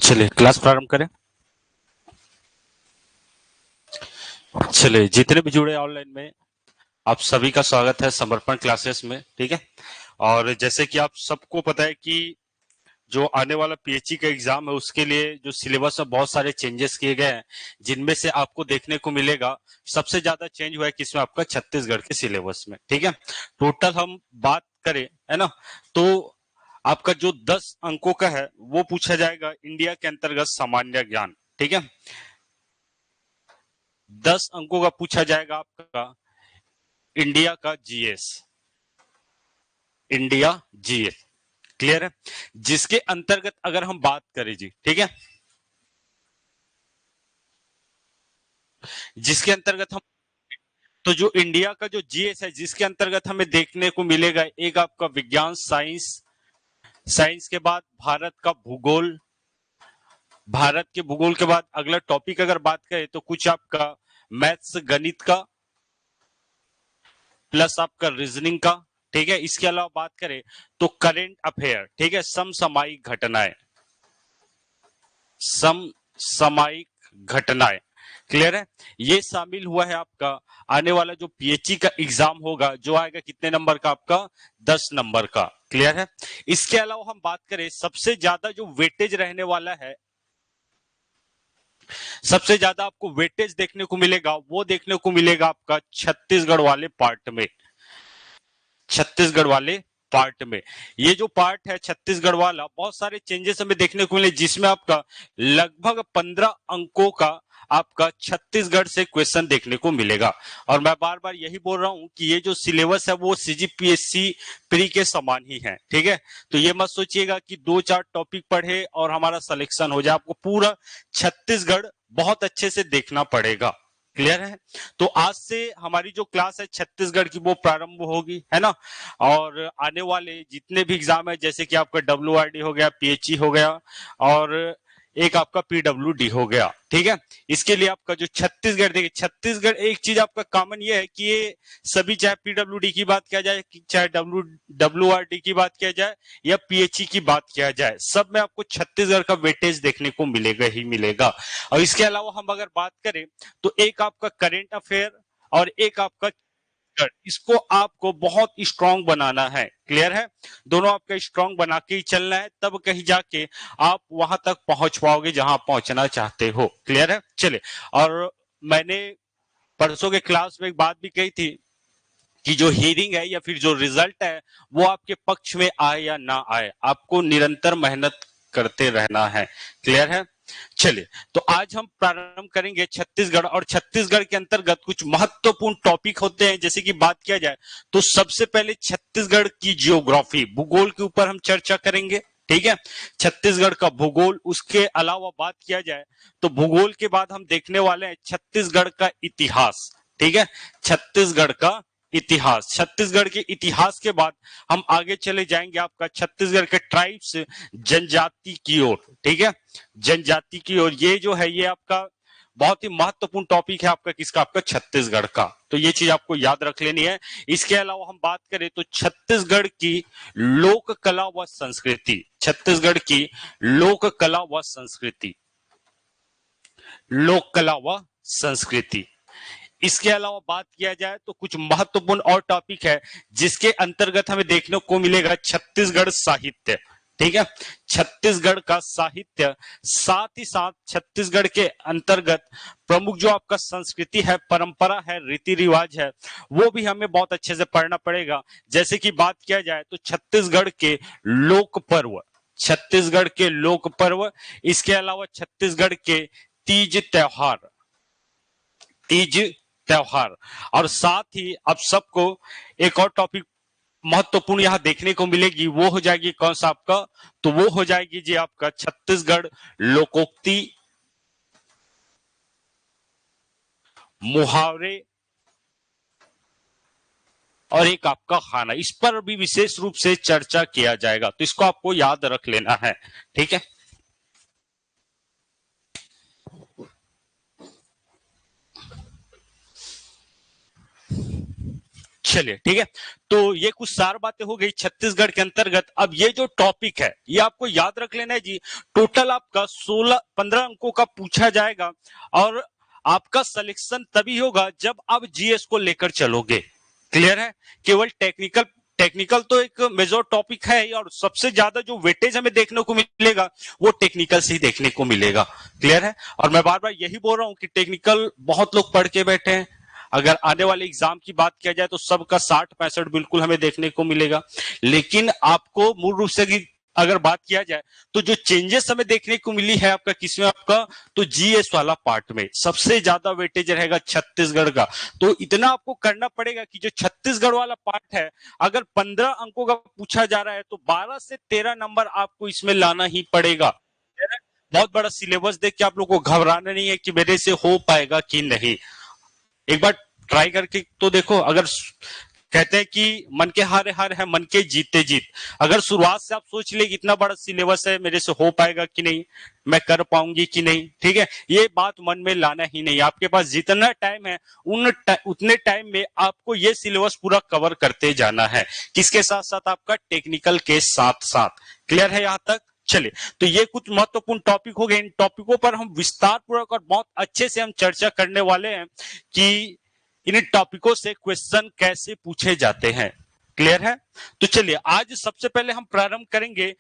चलिए क्लास प्रारंभ करें। चलिए जितने भी जुड़े ऑनलाइन में आप सभी का स्वागत है समर्पण क्लासेस में। ठीक है। और जैसे कि आप सबको पता है कि जो आने वाला पीएचई का एग्जाम है उसके लिए जो सिलेबस में बहुत सारे चेंजेस किए गए हैं, जिनमें से आपको देखने को मिलेगा सबसे ज्यादा चेंज हुआ है किसमें, आपका छत्तीसगढ़ के सिलेबस में। ठीक है। टोटल हम बात करें, है ना, तो आपका जो 10 अंकों का है वो पूछा जाएगा इंडिया के अंतर्गत सामान्य ज्ञान। ठीक है। 10 अंकों का पूछा जाएगा आपका इंडिया का जीएस, इंडिया जीएस। क्लियर है। जिसके अंतर्गत अगर हम बात करें जी, ठीक है, जिसके अंतर्गत हम, तो जो इंडिया का जो जीएस है जिसके अंतर्गत हमें देखने को मिलेगा एक आपका विज्ञान साइंस, साइंस के बाद भारत का भूगोल, भारत के भूगोल के बाद अगला टॉपिक अगर बात करें तो कुछ आपका मैथ्स गणित का प्लस आपका रीजनिंग का। ठीक है। इसके अलावा बात करें तो करेंट अफेयर, ठीक है, समसामयिक घटनाएं, समसामयिक घटनाएं। क्लियर है। ये शामिल हुआ है आपका आने वाला जो पीएचई का एग्जाम होगा जो आएगा कितने नंबर का, आपका 10 नंबर का। क्लियर है। इसके अलावा हम बात करें सबसे ज्यादा जो वेटेज रहने वाला है, सबसे ज्यादा आपको वेटेज देखने को मिलेगा वो देखने को मिलेगा आपका छत्तीसगढ़ वाले पार्ट में, छत्तीसगढ़ वाले पार्ट में। ये जो पार्ट है छत्तीसगढ़ वाला, बहुत सारे चेंजेस हमें देखने को मिले जिसमें आपका लगभग 15 अंकों का आपका छत्तीसगढ़ से क्वेश्चन देखने को मिलेगा। और मैं बार बार यही बोल रहा हूं कि ये जो सिलेबस है वो सीजीपीएससी प्री के समान ही है। ठीक है। तो ये मत सोचिएगा कि 2-4 टॉपिक पढ़े और हमारा सिलेक्शन हो जाए, आपको पूरा छत्तीसगढ़ बहुत अच्छे से देखना पड़ेगा। क्लियर है। तो आज से हमारी जो क्लास है छत्तीसगढ़ की वो प्रारंभ होगी, है ना। और आने वाले जितने भी एग्जाम है जैसे कि आपका डब्ल्यूआरडी हो गया, पीएचई हो गया और एक आपका पीडब्ल्यूडी हो गया। ठीक है। इसके लिए आपका जो छत्तीसगढ़, देखिए छत्तीसगढ़ एक चीज आपका कॉमन ये है कि ये सभी, चाहे पीडब्ल्यूडी की बात किया जाए, चाहे डब्ल्यूआरडी की बात किया जाए या पीएचई की बात किया जाए, सब में आपको छत्तीसगढ़ का वेटेज देखने को मिलेगा ही मिलेगा। और इसके अलावा हम अगर बात करें तो एक आपका करेंट अफेयर और एक आपका, इसको आपको बहुत स्ट्रांग बनाना है। क्लियर है। दोनों आपका स्ट्रांग बना के ही चलना है, तब कहीं जाके आप वहां तक पहुंच पाओगे जहां पहुंचना चाहते हो। क्लियर है। चलिए, और मैंने परसों के क्लास में एक बात भी कही थी कि जो हियरिंग है या फिर जो रिजल्ट है वो आपके पक्ष में आए या ना आए, आपको निरंतर मेहनत करते रहना है। क्लियर है। चलिए, तो आज हम प्रारंभ करेंगे छत्तीसगढ़, और छत्तीसगढ़ के अंतर्गत कुछ महत्वपूर्ण टॉपिक होते हैं। जैसे कि बात किया जाए तो सबसे पहले छत्तीसगढ़ की जियोग्राफी, भूगोल के ऊपर हम चर्चा करेंगे। ठीक है। छत्तीसगढ़ का भूगोल, उसके अलावा बात किया जाए तो भूगोल के बाद हम देखने वाले हैं छत्तीसगढ़ का इतिहास। ठीक है। छत्तीसगढ़ का इतिहास, छत्तीसगढ़ के इतिहास के बाद हम आगे चले जाएंगे आपका छत्तीसगढ़ के ट्राइब्स, जनजाति की ओर। ठीक है। जनजाति की ओर, ये जो है ये आपका बहुत ही महत्वपूर्ण टॉपिक है आपका किसका, आपका छत्तीसगढ़ का। तो ये चीज आपको याद रख लेनी है। इसके अलावा हम बात करें तो छत्तीसगढ़ की लोक कला व संस्कृति, छत्तीसगढ़ की लोक कला व संस्कृति, लोक कला व संस्कृति। इसके अलावा बात किया जाए तो कुछ महत्वपूर्ण और टॉपिक है जिसके अंतर्गत हमें देखने को मिलेगा छत्तीसगढ़ साहित्य। ठीक है। छत्तीसगढ़ का साहित्य, साथ ही साथ छत्तीसगढ़ के अंतर्गत प्रमुख जो आपका संस्कृति है, परंपरा है, रीति रिवाज है, वो भी हमें बहुत अच्छे से पढ़ना पड़ेगा। जैसे कि बात किया जाए तो छत्तीसगढ़ के लोक पर्व, छत्तीसगढ़ के लोक पर्व, इसके अलावा छत्तीसगढ़ के तीज त्योहार, तीज त्योहार, और साथ ही अब सबको एक और टॉपिक महत्वपूर्ण यहां देखने को मिलेगी, वो हो जाएगी कौन सा आपका, तो वो हो जाएगी जी आपका छत्तीसगढ़ लोकोक्ति, मुहावरे और एक आपका खाना। इस पर भी विशेष रूप से चर्चा किया जाएगा, तो इसको आपको याद रख लेना है। ठीक है। चलिए ठीक है, तो ये कुछ सार बातें हो गई छत्तीसगढ़ के अंतर्गत। अब ये जो टॉपिक है ये आपको याद रख लेना है जी। टोटल आपका 15 अंकों का पूछा जाएगा और आपका सिलेक्शन तभी होगा जब आप जीएस को लेकर चलोगे। क्लियर है? केवल टेक्निकल तो एक मेजर टॉपिक है और सबसे ज्यादा जो वेटेज हमें देखने को मिलेगा वो टेक्निकल से ही देखने को मिलेगा। क्लियर है? और मैं बार बार यही बोल रहा हूं कि टेक्निकल बहुत लोग पढ़ के बैठे हैं, अगर आने वाले एग्जाम की बात किया जाए तो सबका 60-65 बिल्कुल हमें देखने को मिलेगा, लेकिन आपको मूल रूप से अगर बात किया जाए तो जो चेंजेस हमें देखने को मिली है आपका किसमें, आपका तो जीएस वाला पार्ट में सबसे ज्यादा वेटेज रहेगा छत्तीसगढ़ का। तो इतना आपको करना पड़ेगा कि जो छत्तीसगढ़ वाला पार्ट है अगर 15 अंकों का पूछा जा रहा है तो 12 से 13 नंबर आपको इसमें लाना ही पड़ेगा। बहुत बड़ा सिलेबस देख के आप लोग को घबराना नहीं है कि मेरे से हो पाएगा कि नहीं। एक बार ट्राई करके तो देखो। अगर कहते हैं कि मन के हारे हार है, मन के जीते जीत। अगर शुरुआत से आप सोच ले इतना बड़ा सिलेबस है, मेरे से हो पाएगा कि नहीं, मैं कर पाऊंगी कि नहीं, ठीक है, ये बात मन में लाना ही नहीं। आपके पास जितना टाइम है उतने टाइम में आपको ये सिलेबस पूरा कवर करते जाना है। किसके साथ साथ? आपका टेक्निकल के साथ साथ। क्लियर है यहां तक? चलिए, तो ये कुछ महत्वपूर्ण टॉपिक हो गए। इन टॉपिकों पर हम विस्तार पूर्वक और बहुत अच्छे से हम चर्चा करने वाले हैं कि इन टॉपिकों से क्वेश्चन कैसे पूछे जाते हैं। क्लियर है? तो चलिए, आज सबसे पहले हम प्रारंभ करेंगे।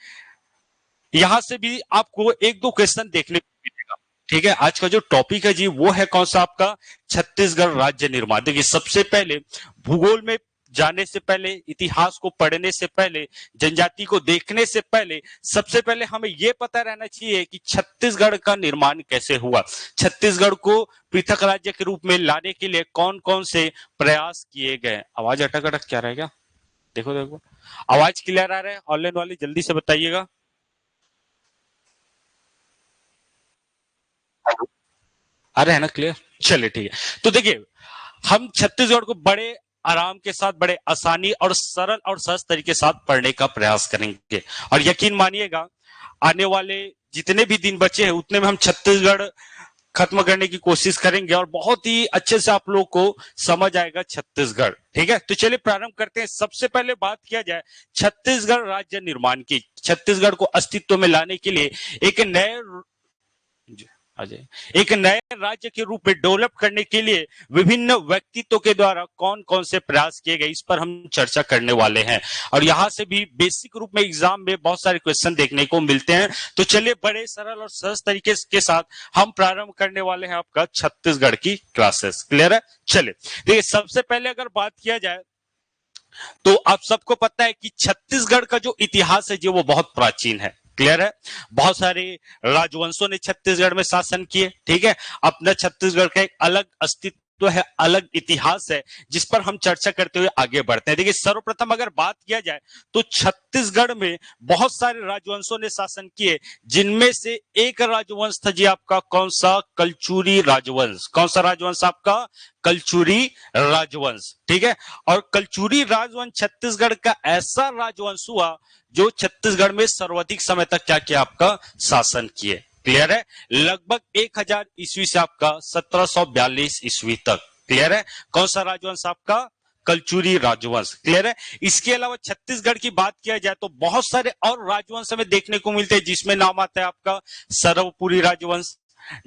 यहां से भी आपको एक दो क्वेश्चन देखने को मिलेगा। ठीक है, आज का जो टॉपिक है जी वो है कौन सा? आपका छत्तीसगढ़ राज्य निर्माण। देखिए, सबसे पहले भूगोल में जाने से पहले, इतिहास को पढ़ने से पहले, जनजाति को देखने से पहले सबसे पहले हमें यह पता रहना चाहिए कि छत्तीसगढ़ का निर्माण कैसे हुआ, छत्तीसगढ़ को पृथक राज्य के रूप में लाने के लिए कौन कौन से प्रयास किए गए। आवाज अटक अटक क्या रहेगा? देखो देखो, आवाज क्लियर आ रहा है? ऑनलाइन वाले जल्दी से बताइएगा। आ रहे हैं ना क्लियर? चलिए ठीक है। तो देखिए, हम छत्तीसगढ़ को बड़े आराम के साथ, बड़े आसानी और सरल और सहज तरीके के साथ पढ़ने का प्रयास करेंगे और यकीन मानिएगा आने वाले जितने भी दिन बचे हैं उतने में हम छत्तीसगढ़ खत्म करने की कोशिश करेंगे और बहुत ही अच्छे से आप लोग को समझ आएगा छत्तीसगढ़। ठीक है, तो चलिए प्रारंभ करते हैं। सबसे पहले बात किया जाए छत्तीसगढ़ राज्य निर्माण की। छत्तीसगढ़ को अस्तित्व में लाने के लिए एक नए राज्य के रूप में डेवलप करने के लिए विभिन्न व्यक्तित्वों के द्वारा कौन कौन से प्रयास किए गए, इस पर हम चर्चा करने वाले हैं और यहां से भी बेसिक रूप में एग्जाम में बहुत सारे क्वेश्चन देखने को मिलते हैं। तो चलिए, बड़े सरल और सहज तरीके के साथ हम प्रारंभ करने वाले हैं आपका छत्तीसगढ़ की क्लासेस। क्लियर है? चलिए देखिए, सबसे पहले अगर बात किया जाए तो आप सबको पता है कि छत्तीसगढ़ का जो इतिहास है जी वो बहुत प्राचीन है। क्लियर है? बहुत सारे राजवंशों ने छत्तीसगढ़ में शासन किए। ठीक है, अपना छत्तीसगढ़ का एक अलग अस्तित्व है, अलग इतिहास है, जिस पर हम चर्चा करते हुए आगे बढ़ते हैं। देखिए, सर्वप्रथम अगर बात किया जाए तो छत्तीसगढ़ में बहुत सारे राजवंशों ने शासन किए, जिनमें से एक राजवंश था जी आपका कौन सा? कलचुरी राजवंश। कौन सा राजवंश? आपका कलचुरी राजवंश। ठीक है, और कलचुरी राजवंश छत्तीसगढ़ का ऐसा राजवंश हुआ जो छत्तीसगढ़ में सर्वाधिक समय तक क्या किया? आपका शासन किए। क्लियर है? लगभग 1000 ईस्वी से आपका 1742 ईस्वी तक। क्लियर है? कौन सा राजवंश? आपका कलचुरी राजवंश। क्लियर है? इसके अलावा छत्तीसगढ़ की बात किया जाए तो बहुत सारे और राजवंश हमें देखने को मिलते हैं, जिसमें नाम आता है आपका सरवपुरी राजवंश,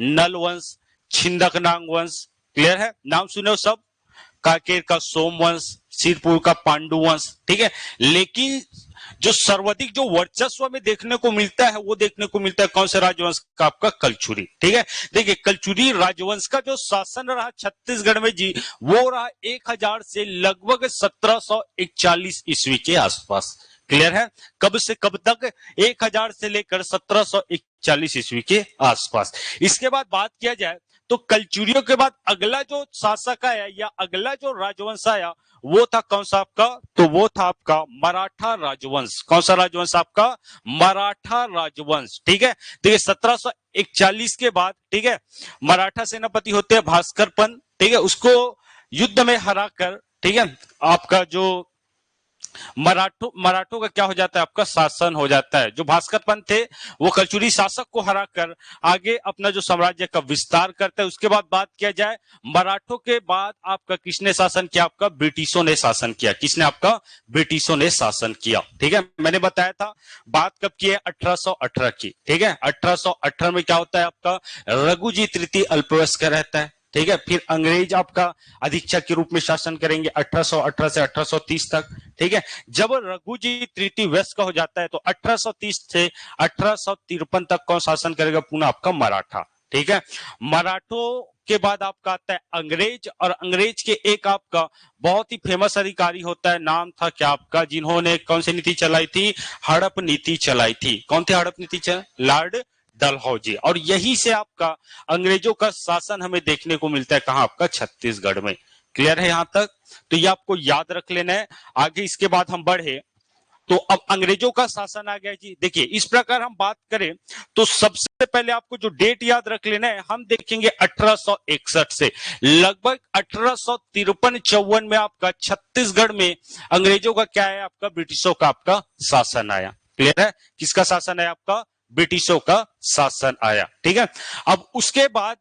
नल वंश, छिंदकनांग वंश। क्लियर है? नाम सुने हो सब? कांकेर का सोमवंश, सिरपुर का पांडु वंश। ठीक है, लेकिन जो सर्वाधिक जो वर्चस्व में देखने को मिलता है वो देखने को मिलता है कौन से राजवंश का? आपका कलचुरी। ठीक है, देखिए कलचुरी राजवंश का जो शासन रहा छत्तीसगढ़ में जी वो रहा 1000 से लगभग 1741 ईस्वी के आसपास। क्लियर है? कब से कब तक? 1000 से लेकर 1741 ईस्वी के आसपास। इसके बाद बात किया जाए तो कलचुरियों के बाद अगला जो शासक आया या अगला जो राजवंश आया वो था कौन सा आपका? तो वो था आपका मराठा राजवंश। कौन सा राजवंश? आपका मराठा राजवंश। ठीक है, देखिए 1741 के बाद, ठीक है, मराठा सेनापति होते हैं भास्कर पंत। ठीक है, उसको युद्ध में हराकर, ठीक है, आपका जो मराठों का क्या हो जाता है, आपका शासन हो जाता है। जो भास्कर पंत थे वो कलचुरी शासक को हराकर आगे अपना जो साम्राज्य का विस्तार करते हैं। उसके बाद बात किया जाए मराठों के बाद आपका किसने शासन किया, आपका ब्रिटिशों ने शासन किया। किसने, आपका ब्रिटिशों ने शासन किया। ठीक है, मैंने बताया था बात कब की है, 1818 की। ठीक है, 1818 में क्या होता है, आपका रघुजी तृतीय अल्पवयस्क रहता है। ठीक है, फिर अंग्रेज आपका अधीक्षक के रूप में शासन करेंगे 1818 से 1830 तक। ठीक है, जब रघुजी तृतीय वयस्क का हो जाता है तो 1830 से 1853 तक कौन शासन करेगा, पुनः आपका मराठा। ठीक है, मराठों के बाद आपका आता है अंग्रेज, और अंग्रेज के एक आपका बहुत ही फेमस अधिकारी होता है, नाम था क्या आपका, जिन्होंने कौन सी नीति चलाई थी, हड़प नीति चलाई थी। कौन थे हड़प नीति चलाई, लॉर्ड डलहौजी। और यही से आपका अंग्रेजों का शासन हमें देखने को मिलता है कहां, आपका छत्तीसगढ़ में। क्लियर है यहां तक, तो ये आपको याद रख लेना है। आगे इसके बाद हम बढ़े तो अब अंग्रेजों का शासन आ गया जी। देखिए इस प्रकार हम बात करें तो सबसे पहले आपको जो डेट याद रख लेना है, हम देखेंगे 1861 से लगभग 1853-54 में आपका छत्तीसगढ़ में अंग्रेजों का क्या है, आपका ब्रिटिशों का आपका शासन आया। क्लियर है, किसका शासन है, आपका ब्रिटिशों का शासन आया। ठीक है, अब उसके बाद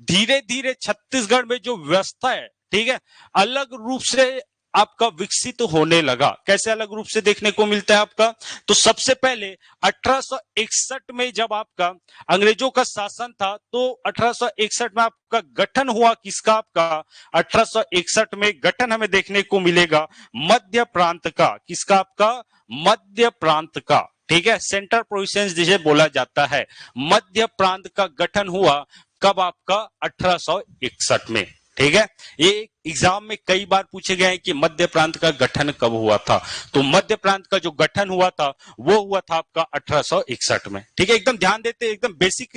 धीरे धीरे छत्तीसगढ़ में जो व्यवस्था है, ठीक है, अलग रूप से आपका विकसित होने लगा। कैसे अलग रूप से देखने को मिलता है आपका, तो सबसे पहले 1861 में जब आपका अंग्रेजों का शासन था तो 1861 में आपका गठन हुआ किसका, आपका 1861 में गठन हमें देखने को मिलेगा मध्य प्रांत का। किसका, आपका मध्य प्रांत का। ठीक है, सेंट्रल प्रोविंस जिसे बोला जाता है, मध्य प्रांत का गठन हुआ कब, आपका 1861 में। ठीक है, ये एग्जाम में कई बार पूछे गए हैं कि मध्य प्रांत का गठन कब हुआ था, तो मध्य प्रांत का जो गठन हुआ था वो हुआ था आपका 1861 में। ठीक है, एकदम ध्यान देते, एकदम बेसिक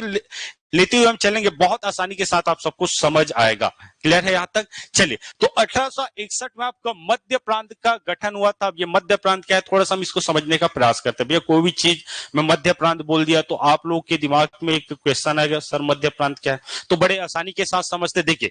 लेते हुए हम चलेंगे, बहुत आसानी के साथ आप सबको समझ आएगा। क्लियर है यहां तक, चलिए। तो 1861 में आपका मध्य प्रांत का गठन हुआ था। अब ये मध्य प्रांत क्या है, थोड़ा सा हम इसको समझने का प्रयास करते हैं। भैया कोई भी चीज में मध्य प्रांत बोल दिया तो आप लोगों के दिमाग में एक क्वेश्चन आएगा, सर मध्य प्रांत क्या है, तो बड़े आसानी के साथ समझते। देखिए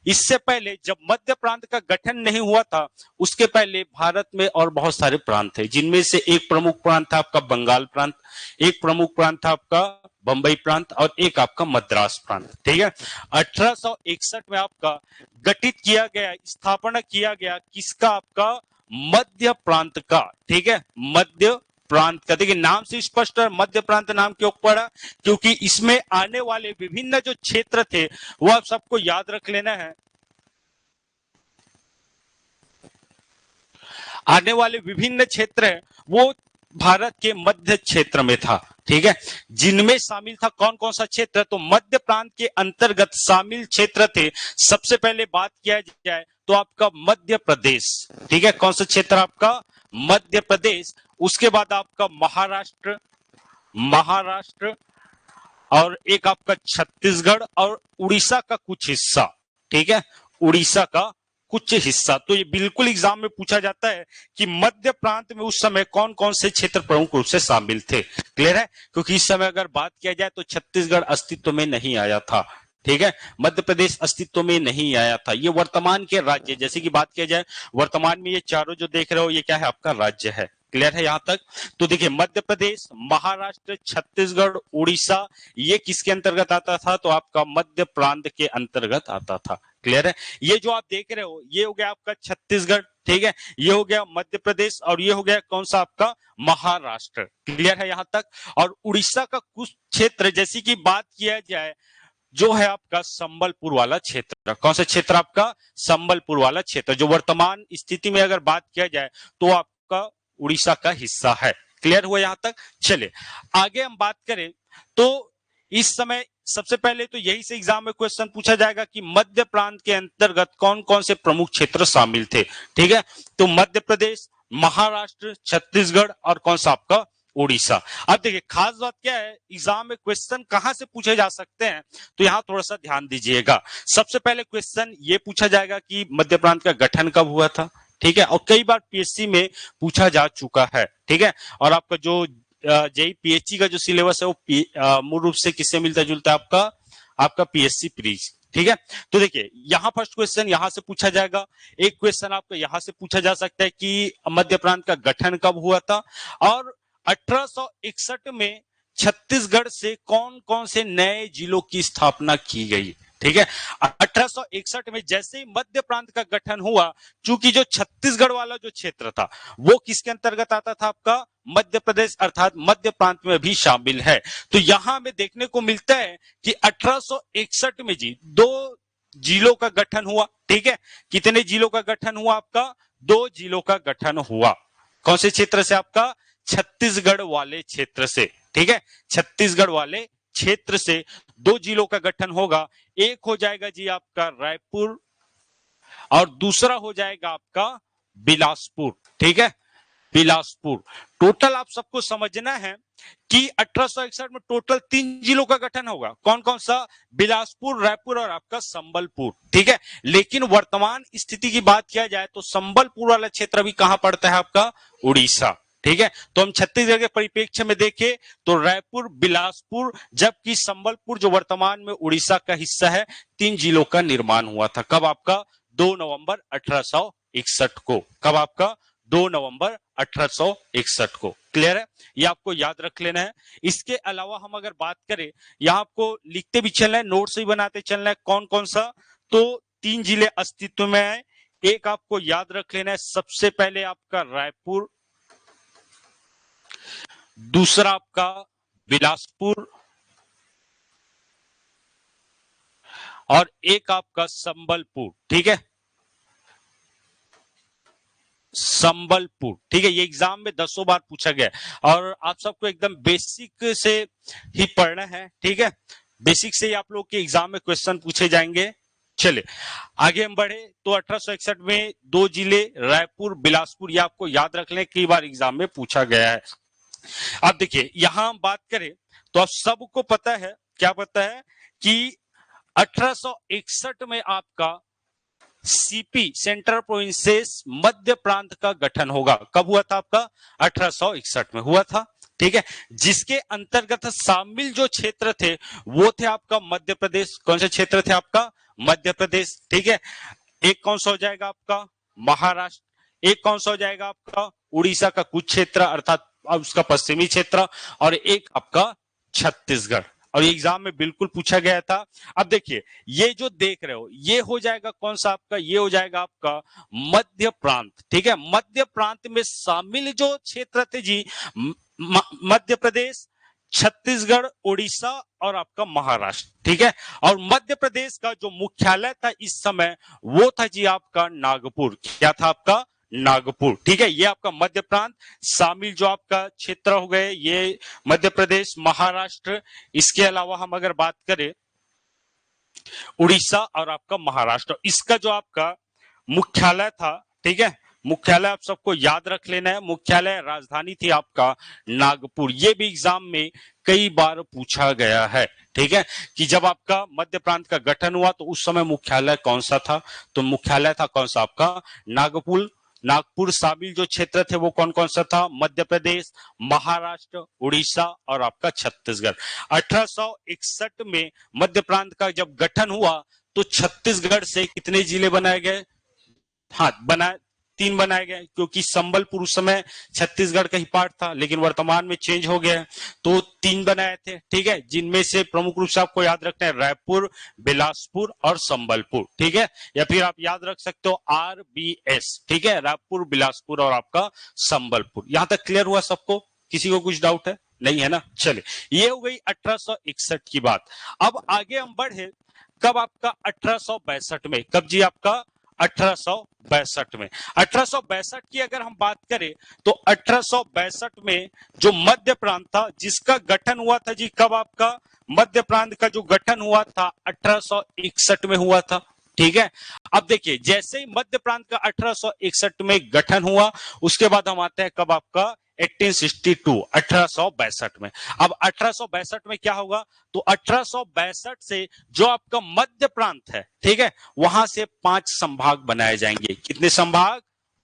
इससे पहले जब मध्य प्रांत का गठन नहीं हुआ था उसके पहले भारत में और बहुत सारे प्रांत थे, जिनमें से एक प्रमुख प्रांत था आपका बंगाल प्रांत, एक प्रमुख प्रांत था आपका बंबई प्रांत, और एक आपका मद्रास प्रांत। ठीक है, 1861 में आपका गठित किया गया, स्थापना किया गया किसका, आपका मध्य प्रांत का। ठीक है, मध्य प्रांत का। देखिए नाम से स्पष्ट है मध्य प्रांत नाम क्यों पड़ा, क्योंकि इसमें आने वाले विभिन्न जो क्षेत्र थे वो आप सबको याद रख लेना है। आने वाले विभिन्न क्षेत्र है वो भारत के मध्य क्षेत्र में था। ठीक है, जिनमें शामिल था कौन कौन सा क्षेत्र, तो मध्य प्रांत के अंतर्गत शामिल क्षेत्र थे। सबसे पहले बात किया जाए तो आपका मध्य प्रदेश। ठीक है, कौन सा क्षेत्र, आपका मध्य प्रदेश। उसके बाद आपका महाराष्ट्र, महाराष्ट्र, और एक आपका छत्तीसगढ़ और उड़ीसा का कुछ हिस्सा। ठीक है, उड़ीसा का कुछ हिस्सा। तो ये बिल्कुल एग्जाम में पूछा जाता है कि मध्य प्रांत में उस समय कौन कौन से क्षेत्र प्रमुख रूप से शामिल थे। क्लियर है, क्योंकि इस समय अगर बात किया जाए तो छत्तीसगढ़ अस्तित्व में नहीं आया था। ठीक है, मध्य प्रदेश अस्तित्व में नहीं आया था। ये वर्तमान के राज्य, जैसे कि बात किया जाए वर्तमान में ये चारों जो देख रहे हो ये क्या है, आपका राज्य है। क्लियर है यहां तक, तो देखिए मध्य प्रदेश, महाराष्ट्र, छत्तीसगढ़, उड़ीसा, ये किसके अंतर्गत आता था, तो आपका मध्य प्रांत के अंतर्गत आता था। क्लियर है, ये जो आप देख रहे हो ये हो गया आपका छत्तीसगढ़। ठीक है, ये हो गया मध्य प्रदेश, और ये हो गया कौन सा, आपका महाराष्ट्र। क्लियर है यहां तक, और उड़ीसा का कुछ क्षेत्र जैसी की बात किया जाए जो है आपका संबलपुर वाला क्षेत्र। कौन सा क्षेत्र, आपका संबलपुर वाला क्षेत्र, जो वर्तमान स्थिति में अगर बात किया जाए तो आपका उड़ीसा का हिस्सा है। क्लियर हुआ यहां तक, चले आगे हम बात करें तो इस समय सबसे पहले तो यही से एग्जाम में क्वेश्चन पूछा जाएगा कि मध्य प्रांत के अंतर्गत कौन कौन से प्रमुख क्षेत्र शामिल थे। ठीक है, तो मध्य प्रदेश, महाराष्ट्र, छत्तीसगढ़ और कौन सा आपका उड़ीसा। अब देखिए खास बात क्या है, एग्जाम में क्वेश्चन कहां से पूछे जा सकते हैं, तो यहां थोड़ा सा ध्यान दीजिएगा। सबसे पहले क्वेश्चन ये पूछा जाएगा कि मध्य प्रांत का गठन कब हुआ था। ठीक है, और कई बार पीएससी में पूछा जा चुका है। ठीक है, और आपका जो जेई पीएचडी का जो सिलेबस है वो मूल रूप से किससे मिलता जुलता है, आपका पीएससी प्रीज। ठीक है। तो देखिए यहां फर्स्ट क्वेश्चन यहां से पूछा जाएगा, एक क्वेश्चन आपको यहां से पूछा जा सकता है कि मध्य प्रांत का गठन कब हुआ था, और 1861 में छत्तीसगढ़ से कौन कौन से नए जिलों की स्थापना की गई। ठीक है, 1861 में जैसे ही मध्य प्रांत का गठन हुआ, चूंकि जो छत्तीसगढ़ वाला जो क्षेत्र था वो किसके अंतर्गत आता था, आपका मध्य प्रदेश अर्थात मध्य प्रांत में भी शामिल है। तो यहां हमें देखने को मिलता है कि 1861 में जी 2 जिलों का गठन हुआ। ठीक है, कितने जिलों का गठन हुआ, आपका 2 जिलों का गठन हुआ। कौन से क्षेत्र से, आपका छत्तीसगढ़ वाले क्षेत्र से। ठीक है, छत्तीसगढ़ वाले क्षेत्र से 2 जिलों का गठन होगा। एक हो जाएगा जी आपका रायपुर और दूसरा हो जाएगा आपका बिलासपुर। ठीक है, बिलासपुर। टोटल आप सबको समझना है कि 1861 में टोटल 3 जिलों का गठन होगा। कौन कौन सा, बिलासपुर, रायपुर और आपका संबलपुर। ठीक है, लेकिन वर्तमान स्थिति की बात किया जाए तो संबलपुर वाला क्षेत्र भी कहां पड़ता है, आपका उड़ीसा। ठीक है, तो हम छत्तीसगढ़ के परिप्रेक्ष्य में देखें तो रायपुर, बिलासपुर, जबकि संबलपुर जो वर्तमान में उड़ीसा का हिस्सा है, 3 जिलों का निर्माण हुआ था। कब, आपका 2 नवंबर 1861 को। कब, आपका 2 नवंबर 1861 को। क्लियर है, ये आपको याद रख लेना है। इसके अलावा हम अगर बात करें, यहां आपको लिखते भी चलना है, नोट्स भी बनाते चलना है, कौन कौन सा, तो 3 जिले अस्तित्व में है। एक आपको याद रख लेना है, सबसे पहले आपका रायपुर, दूसरा आपका बिलासपुर और एक आपका संबलपुर। ठीक है, संबलपुर। ठीक है, ये एग्जाम में 10 बार पूछा गया और आप सबको एकदम बेसिक से ही पढ़ना है। ठीक है, बेसिक से ही आप लोग के एग्जाम में क्वेश्चन पूछे जाएंगे। चले आगे हम बढ़े तो 1861 में 2 जिले रायपुर, बिलासपुर, ये आपको याद रख लें, कई बार एग्जाम में पूछा गया है। अब देखिए यहां हम बात करें तो आप सबको पता है, क्या पता है कि 1861 में आपका सीपी, सेंट्रल प्रोविंसेस मध्य प्रांत का गठन होगा। कब हुआ था, आपका 1861 में हुआ था। ठीक है, जिसके अंतर्गत शामिल जो क्षेत्र थे वो थे आपका मध्य प्रदेश। कौन से क्षेत्र थे, आपका मध्य प्रदेश। ठीक है, एक कौन सा हो जाएगा आपका महाराष्ट्र, एक कौन सा हो जाएगा आपका उड़ीसा का कुछ क्षेत्र अर्थात उसका पश्चिमी क्षेत्र, और एक आपका छत्तीसगढ़। और एग्जाम में बिल्कुल पूछा गया था। अब देखिए ये जो देख रहे हो ये हो जाएगा कौन सा, आपका ये हो जाएगा आपका मध्य प्रांत। ठीक है, मध्य प्रांत में शामिल जो क्षेत्र थे जी, मध्य प्रदेश, छत्तीसगढ़, उड़ीसा और आपका महाराष्ट्र। ठीक है, और मध्य प्रदेश का जो मुख्यालय था इस समय वो था जी आपका नागपुर। क्या था, आपका नागपुर। ठीक है, ये आपका मध्य प्रांत शामिल जो आपका क्षेत्र हो गए ये मध्य प्रदेश, महाराष्ट्र। इसके अलावा हम अगर बात करें उड़ीसा और आपका महाराष्ट्र, इसका जो आपका मुख्यालय था। ठीक है, मुख्यालय आप सबको याद रख लेना है, मुख्यालय राजधानी थी आपका नागपुर। ये भी एग्जाम में कई बार पूछा गया है। ठीक है, कि जब आपका मध्य प्रांत का गठन हुआ तो उस समय मुख्यालय कौन सा था, तो मुख्यालय था कौन सा, आपका नागपुर। नागपुर शामिल जो क्षेत्र थे वो कौन कौन सा था, मध्य प्रदेश, महाराष्ट्र, उड़ीसा और आपका छत्तीसगढ़। 1861 में मध्य प्रांत का जब गठन हुआ तो छत्तीसगढ़ से कितने जिले बनाए गए, हाँ बनाए 3 बनाए गए, क्योंकि संबलपुर उस समय छत्तीसगढ़ का ही पार्ट था लेकिन वर्तमान में चेंज हो गया है तो 3 बनाए थे। ठीक है, जिनमें से प्रमुख रूप से आपको याद रखना है रायपुर, बिलासपुर और संबलपुर। ठीक है, या फिर आप याद रख सकते हो RBS। ठीक है, रायपुर, बिलासपुर और आपका संबलपुर। यहां तक क्लियर हुआ सबको, किसी को कुछ डाउट है, नहीं है ना। चले ये हो गई 1861 की बात। अब आगे हम बढ़े, कब, आपका 1862 में। कब जी, आपका 1862 में। 1862 की अगर हम बात करें तो 1862 में जो मध्य प्रांत था जिसका गठन हुआ था जी, कब, आपका मध्य प्रांत का जो गठन हुआ था 1861 में हुआ था। ठीक है, अब देखिए जैसे ही मध्य प्रांत का 1861 में गठन हुआ उसके बाद हम आते हैं कब, आपका 1862, 1862 में। अब 1862 में क्या होगा, तो 1862 से जो आपका मध्य प्रांत है, ठीक है, वहां से 5 संभाग बनाए जाएंगे। कितने संभाग,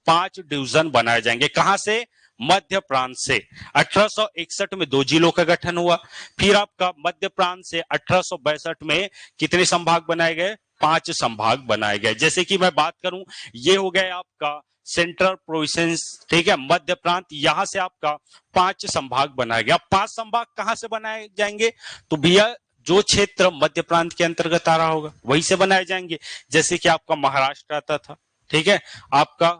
5 डिवीजन बनाए जाएंगे। कहां से, मध्य प्रांत से। 1861 में 2 जिलों का गठन हुआ, फिर आपका मध्य प्रांत से 1862 में कितने संभाग बनाए गए, 5 संभाग बनाए गए। जैसे कि मैं बात करूं, ये हो गया आपका सेंट्रल प्रोविंस, ठीक है, मध्य प्रांत, यहां से आपका 5 संभाग बनाया गया। 5 संभाग कहां से बनाए जाएंगे? तो भैया जो क्षेत्र मध्य प्रांत के अंतर्गत आ रहा होगा वहीं से बनाए जाएंगे। जैसे कि आपका महाराष्ट्र आता था, ठीक है, आपका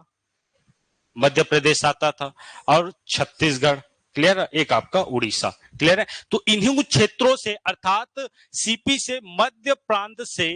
मध्य प्रदेश आता था, और छत्तीसगढ़, क्लियर है, एक आपका उड़ीसा, क्लियर है। तो इन्हीं क्षेत्रों से अर्थात सीपी से मध्य प्रांत से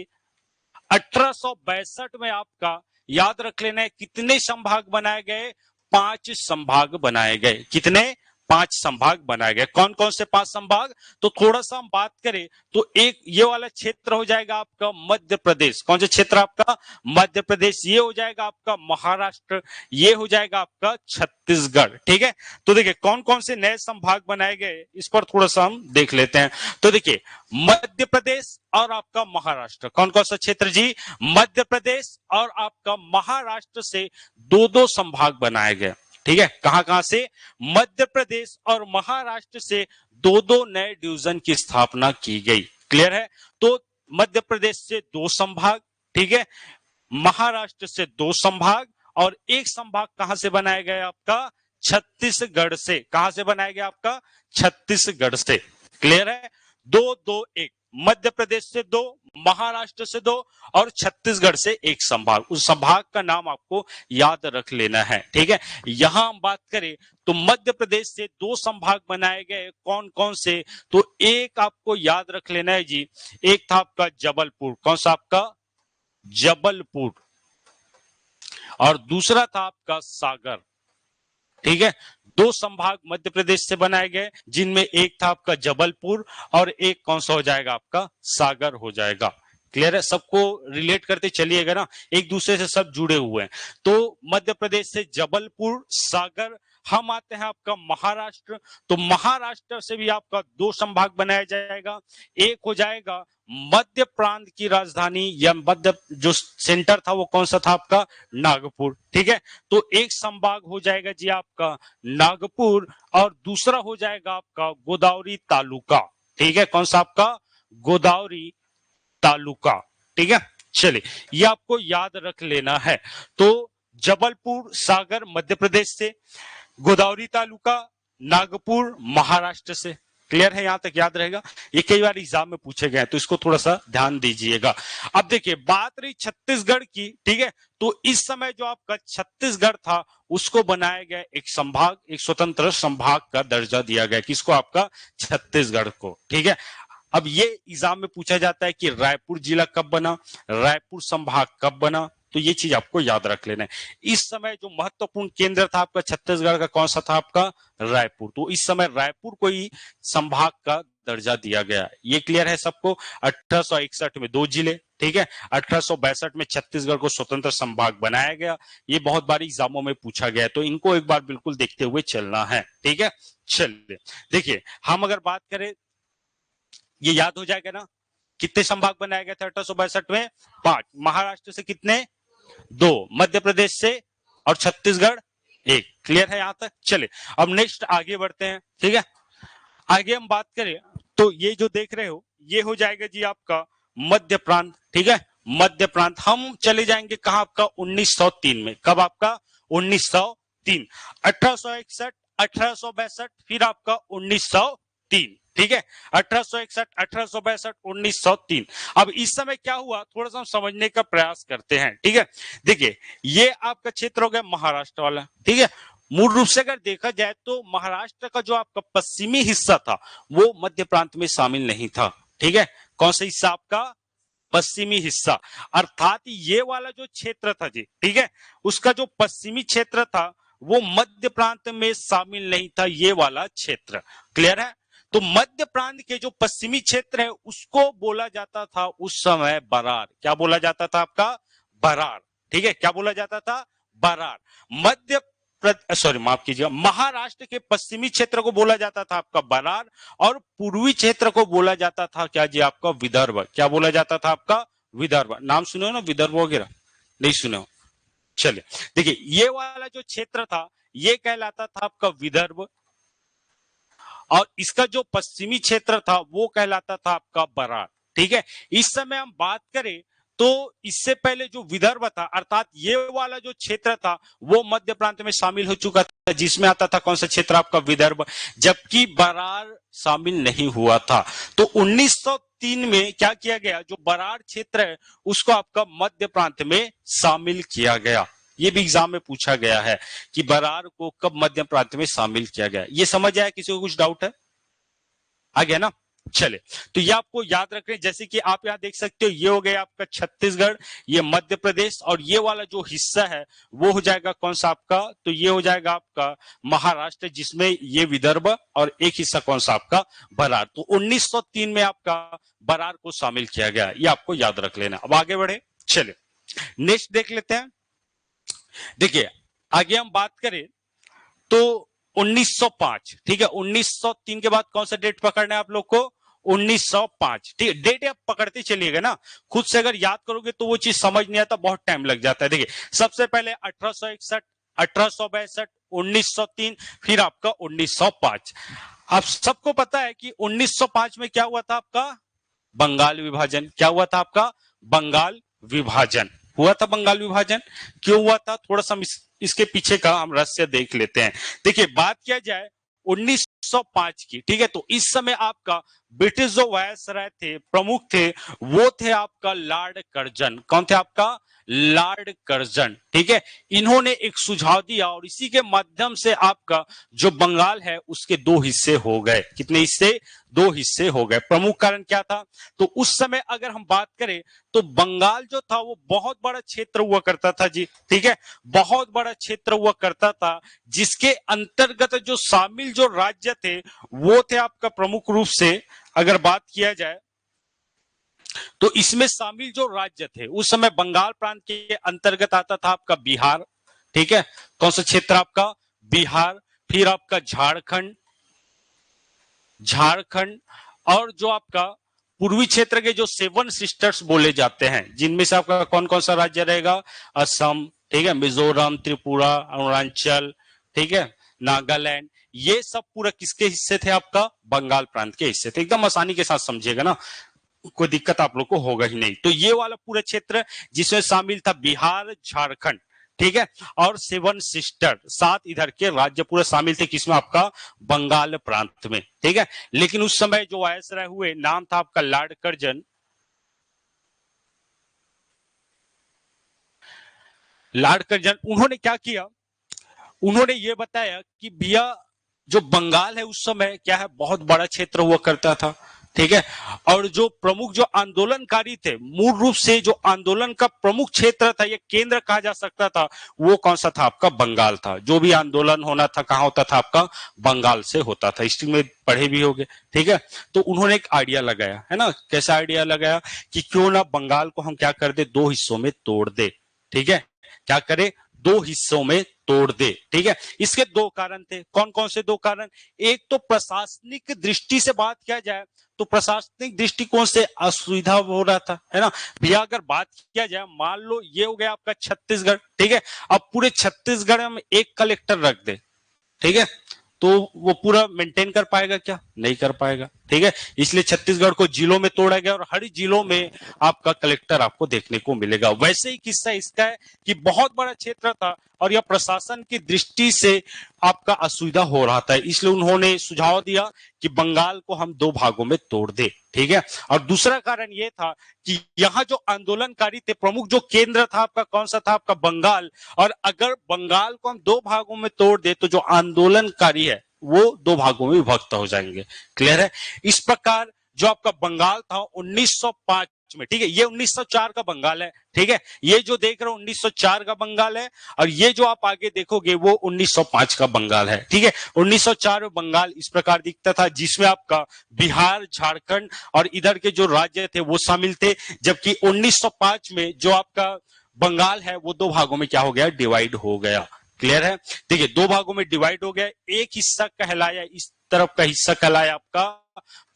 1862 में आपका याद रख लेना है कितने संभाग बनाए गए? 5 संभाग बनाए गए। कितने? 5 संभाग बनाए गए। कौन कौन से 5 संभाग? तो थोड़ा सा हम बात करें तो एक ये वाला क्षेत्र हो जाएगा आपका मध्य प्रदेश। कौन सा क्षेत्र आपका? मध्य प्रदेश। ये हो जाएगा आपका महाराष्ट्र, ये हो जाएगा आपका छत्तीसगढ़, ठीक है। तो देखिए कौन कौन से नए संभाग बनाए गए, इस पर थोड़ा सा हम देख लेते हैं। तो देखिए मध्य प्रदेश और आपका महाराष्ट्र, कौन कौन सा क्षेत्र जी? मध्य प्रदेश और आपका महाराष्ट्र से 2-2 संभाग बनाए गए, ठीक है। कहां कहां से? मध्य प्रदेश और महाराष्ट्र से 2-2 नए डिवीजन की स्थापना की गई, क्लियर है। तो मध्य प्रदेश से 2 संभाग, ठीक है, महाराष्ट्र से 2 संभाग, और एक संभाग कहां से बनाया गया आपका? छत्तीसगढ़ से। कहां से बनाया गया आपका? छत्तीसगढ़ से, क्लियर है। 2-2-1, मध्य प्रदेश से 2, महाराष्ट्र से 2 और छत्तीसगढ़ से 1 संभाग। उस संभाग का नाम आपको याद रख लेना है, ठीक है। यहां हम बात करें तो मध्य प्रदेश से 2 संभाग बनाए गए। कौन कौन से? तो एक आपको याद रख लेना है जी, एक था आपका जबलपुर। कौन सा आपका? जबलपुर। और दूसरा था आपका सागर, ठीक है। 2 संभाग मध्य प्रदेश से बनाए गए, जिनमें एक था आपका जबलपुर और एक कौन सा हो जाएगा आपका? सागर हो जाएगा, क्लियर है। सबको रिलेट करते चलिएगा ना, एक दूसरे से सब जुड़े हुए हैं। तो मध्य प्रदेश से जबलपुर, सागर। हम आते हैं आपका महाराष्ट्र, तो महाराष्ट्र से भी आपका 2 संभाग बनाया जाएगा। एक हो जाएगा मध्य प्रांत की राजधानी या मध्य जो सेंटर था वो कौन सा था आपका? नागपुर, ठीक है। तो एक संभाग हो जाएगा जी आपका नागपुर, और दूसरा हो जाएगा आपका गोदावरी तालुका, ठीक है। कौन सा आपका? गोदावरी तालुका, ठीक है। चलिए ये आपको याद रख लेना है। तो जबलपुर, सागर मध्य प्रदेश से, गोदावरी तालुका नागपुर महाराष्ट्र से, क्लियर है, यहां तक याद रहेगा। ये कई बार एग्जाम में पूछे गए, तो इसको थोड़ा सा ध्यान दीजिएगा। अब देखिए बात रही छत्तीसगढ़ की, ठीक है। तो इस समय जो आपका छत्तीसगढ़ था उसको बनाया गया एक संभाग, एक स्वतंत्र संभाग का दर्जा दिया गया। किसको? आपका छत्तीसगढ़ को, ठीक है। अब ये एग्जाम में पूछा जाता है कि रायपुर जिला कब बना, रायपुर संभाग कब बना, तो ये चीज आपको याद रख लेना है। इस समय जो महत्वपूर्ण केंद्र था आपका छत्तीसगढ़ का कौन सा था आपका? रायपुर। तो इस समय रायपुर को ही संभाग का दर्जा दिया गया। ये क्लियर है सबको। 1861 में 2 जिले, ठीक है। 1862 में छत्तीसगढ़ को स्वतंत्र संभाग बनाया गया। ये बहुत बार एग्जामों में पूछा गया, तो इनको एक बार बिल्कुल देखते हुए चलना है, ठीक है। चलिए देखिए हम अगर बात करें, ये याद हो जाएगा ना, कितने संभाग बनाए गए थे 1862 में? 5। महाराष्ट्र से कितने? 2, मध्य प्रदेश से और छत्तीसगढ़ 1, क्लियर है यहां तक। चलिए अब नेक्स्ट आगे बढ़ते हैं, ठीक है। आगे हम बात करें तो ये जो देख रहे हो ये हो जाएगा जी आपका मध्य प्रांत, ठीक है। मध्य प्रांत हम चले जाएंगे कहां? आपका 1903 में। कब आपका? 1903। 1861, 1862, फिर आपका 1903, ठीक है। 1861, 1862, 1903। अब इस समय क्या हुआ थोड़ा सा हम समझने का प्रयास करते हैं, ठीक है। देखिए ये आपका क्षेत्र हो गया महाराष्ट्र वाला, ठीक है। मूल रूप से अगर देखा जाए तो महाराष्ट्र का जो आपका पश्चिमी हिस्सा था वो मध्य प्रांत में शामिल नहीं था, ठीक है। कौन सा हिस्सा आपका? पश्चिमी हिस्सा, अर्थात ये वाला जो क्षेत्र था जी, ठीक है, उसका जो पश्चिमी क्षेत्र था वो मध्य प्रांत में शामिल नहीं था, ये वाला क्षेत्र, क्लियर है। तो मध्य प्रांत के जो पश्चिमी क्षेत्र है उसको बोला जाता था उस समय बरार। क्या बोला जाता था आपका? बरार, ठीक है। क्या बोला जाता था? बरार। मध्य सॉरी माफ कीजिएगा, महाराष्ट्र के पश्चिमी क्षेत्र को बोला जाता था आपका बरार, और पूर्वी क्षेत्र को बोला जाता था क्या जी? आपका विदर्भ। क्या बोला जाता था आपका? विदर्भ। नाम सुने हो ना विदर्भ वगैरह? नहीं सुने हो? चलिए देखिए ये वाला जो क्षेत्र था ये कहलाता था आपका विदर्भ, और इसका जो पश्चिमी क्षेत्र था वो कहलाता था आपका बरार, ठीक है। इस समय हम बात करें तो इससे पहले जो विदर्भ था, अर्थात ये वाला जो क्षेत्र था, वो मध्य प्रांत में शामिल हो चुका था, जिसमें आता था कौन सा क्षेत्र आपका, विदर्भ, जबकि बरार शामिल नहीं हुआ था। तो 1903 में क्या किया गया, जो बरार क्षेत्र है उसको आपका मध्य प्रांत में शामिल किया गया। ये भी एग्जाम में पूछा गया है कि बरार को कब मध्य प्रांत में शामिल किया गया। ये समझ आया, किसी को कुछ डाउट है? आ गया ना? चले, तो ये आपको याद रखना, जैसे कि आप यहां देख सकते हो, ये हो गया आपका छत्तीसगढ़, ये मध्य प्रदेश, और ये वाला जो हिस्सा है वो हो जाएगा कौन सा आपका, तो ये हो जाएगा आपका महाराष्ट्र, जिसमें ये विदर्भ, और एक हिस्सा कौन सा आपका, बरार। तो 1903 में आपका बरार को शामिल किया गया, ये आपको याद रख लेना। अब आगे बढ़े, चले नेक्स्ट देख लेते हैं। देखिए आगे हम बात करें तो 1905, ठीक है, 1903 के बाद कौन सा डेट पकड़ना है आप लोग को, 1905, ठीक है। डेट आप पकड़ते चलिएगा ना, खुद से अगर याद करोगे तो वो चीज समझ नहीं आता, बहुत टाइम लग जाता है। देखिए सबसे पहले 1861, 1862, 1903, फिर आपका 1905। आप सबको पता है कि 1905 में क्या हुआ था आपका, बंगाल विभाजन। क्या हुआ था आपका, बंगाल विभाजन हुआ था। बंगाल विभाजन क्यों हुआ था, थोड़ा सा इसके पीछे का हम रहस्य देख लेते हैं। देखिए बात किया जाए 1905 की, ठीक है, तो इस समय आपका ब्रिटिश जो वायसराय थे, प्रमुख थे, वो थे आपका लॉर्ड कर्जन। कौन थे आपका, लॉर्ड कर्जन, ठीक है। इन्होंने एक सुझाव दिया और इसी के माध्यम से आपका जो बंगाल है उसके दो हिस्से हो गए। कितने हिस्से, दो हिस्से हो गए। प्रमुख कारण क्या था, तो उस समय अगर हम बात करें तो बंगाल जो था वो बहुत बड़ा क्षेत्र हुआ करता था जी, ठीक है, बहुत बड़ा क्षेत्र हुआ करता था, जिसके अंतर्गत जो शामिल जो राज्य थे वो थे आपका प्रमुख रूप से अगर बात किया जाए तो इसमें शामिल जो राज्य थे उस समय बंगाल प्रांत के अंतर्गत आता था आपका बिहार, ठीक है, कौन सा क्षेत्र आपका, बिहार, फिर आपका झारखंड, झारखंड, और जो आपका पूर्वी क्षेत्र के जो 7 सिस्टर्स बोले जाते हैं, जिनमें से आपका कौन कौन सा राज्य रहेगा, असम, ठीक है, मिजोरम, त्रिपुरा, अरुणाचल, ठीक है, नागालैंड, ये सब पूरा किसके हिस्से थे आपका, बंगाल प्रांत के हिस्से थे। एकदम आसानी के साथ समझिएगा ना, कोई दिक्कत आप लोग को होगा ही नहीं। तो ये वाला पूरा क्षेत्र जिसमें शामिल था बिहार, झारखंड, ठीक है, और 7 सिस्टर, 7 इधर के राज्य पूरे शामिल थे, किसमें आपका, बंगाल प्रांत में, ठीक है। लेकिन उस समय जो वायसराय हुए, नाम था आपका लॉर्ड कर्जन। लॉर्ड कर्जन उन्होंने क्या किया, उन्होंने ये बताया कि भैया जो बंगाल है उस समय क्या है, बहुत बड़ा क्षेत्र हुआ करता था, ठीक है, और जो प्रमुख जो आंदोलनकारी थे, मूल रूप से जो आंदोलन का प्रमुख क्षेत्र था, ये केंद्र कहा जा सकता था, वो कौन सा था आपका, बंगाल था। जो भी आंदोलन होना था कहां होता था आपका, बंगाल से होता था। हिस्ट्री में पढ़े भी होंगे, ठीक है। तो उन्होंने एक आइडिया लगाया है ना, कैसा आइडिया लगाया कि क्यों ना बंगाल को हम क्या कर दे, 2 हिस्सों में तोड़ दे, ठीक है, क्या करे, 2 हिस्सों में तोड़ दे, ठीक है। इसके 2 कारण थे। कौन कौन से 2 कारण, एक तो प्रशासनिक दृष्टि से बात किया जाए तो प्रशासनिक दृष्टिकोण से असुविधा हो रहा था, है ना भैया। अगर बात किया जाए, मान लो ये हो गया आपका छत्तीसगढ़, ठीक है, अब पूरे छत्तीसगढ़ में एक कलेक्टर रख दे, ठीक है, तो वो पूरा मेंटेन कर पाएगा क्या, नहीं कर पाएगा, ठीक है। इसलिए छत्तीसगढ़ को जिलों में तोड़ा गया और हर जिलों में आपका कलेक्टर आपको देखने को मिलेगा। वैसे ही किस्सा इसका है कि बहुत बड़ा क्षेत्र था और यह प्रशासन की दृष्टि से आपका असुविधा हो रहा था, इसलिए उन्होंने सुझाव दिया कि बंगाल को हम 2 भागों में तोड़ दे, ठीक है। और दूसरा कारण यह था कि यहाँ जो आंदोलनकारी थे, प्रमुख जो केंद्र था आपका कौन सा था आपका, बंगाल, और अगर बंगाल को हम 2 भागों में तोड़ दे तो जो आंदोलनकारी है वो 2 भागों में विभक्त हो जाएंगे। क्लियर है। इस प्रकार जो आपका बंगाल था 1905 में, ठीक है, ये 1904 का बंगाल है, ठीक है, ये जो देख रहे हो 1904 का बंगाल है, और ये जो आप आगे देखोगे वो 1905 का बंगाल है, ठीक है। 1904 में बंगाल इस प्रकार दिखता था, जिसमें आपका बिहार, झारखंड और इधर के जो राज्य थे वो शामिल थे, जबकि 1905 में जो आपका बंगाल है वो 2 भागों में क्या हो गया, डिवाइड हो गया। क्लियर है। देखिए 2 भागों में डिवाइड हो गया, एक हिस्सा कहलाया, इस तरफ का हिस्सा कहलाया आपका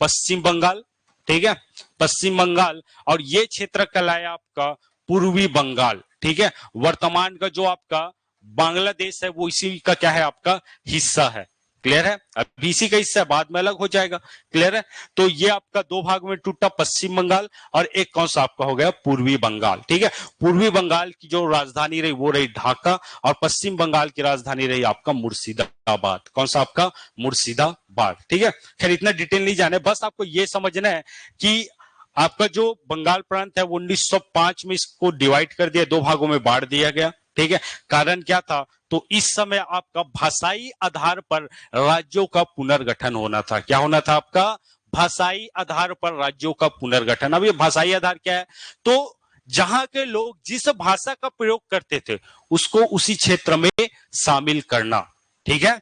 पश्चिम बंगाल, ठीक है, पश्चिम बंगाल, और ये क्षेत्र कहलाया आपका पूर्वी बंगाल, ठीक है। वर्तमान का जो आपका बांग्लादेश है वो इसी का क्या है, आपका हिस्सा है। क्लियर है? अभी इसी का हिस्सा बाद में अलग हो जाएगा। क्लियर है? तो ये आपका दो भाग में टूटा, पश्चिम बंगाल और एक कौन सा आपका हो गया, पूर्वी बंगाल। ठीक है, पूर्वी बंगाल की जो राजधानी रही वो रही ढाका और पश्चिम बंगाल की राजधानी रही आपका मुर्शिदाबाद। कौन सा आपका, मुर्शिदाबाद। ठीक है, खैर इतना डिटेल नहीं जाने, बस आपको ये समझना है कि आपका जो बंगाल प्रांत है वो 1905 में इसको डिवाइड कर दिया, दो भागों में बांट दिया गया। ठीक है, कारण क्या था, तो इस समय आपका भाषाई आधार पर राज्यों का पुनर्गठन होना था। क्या होना था आपका, भाषाई आधार पर राज्यों का पुनर्गठन। अब ये भाषाई आधार क्या है, तो जहां के लोग जिस भाषा का प्रयोग करते थे उसको उसी क्षेत्र में शामिल करना। ठीक है,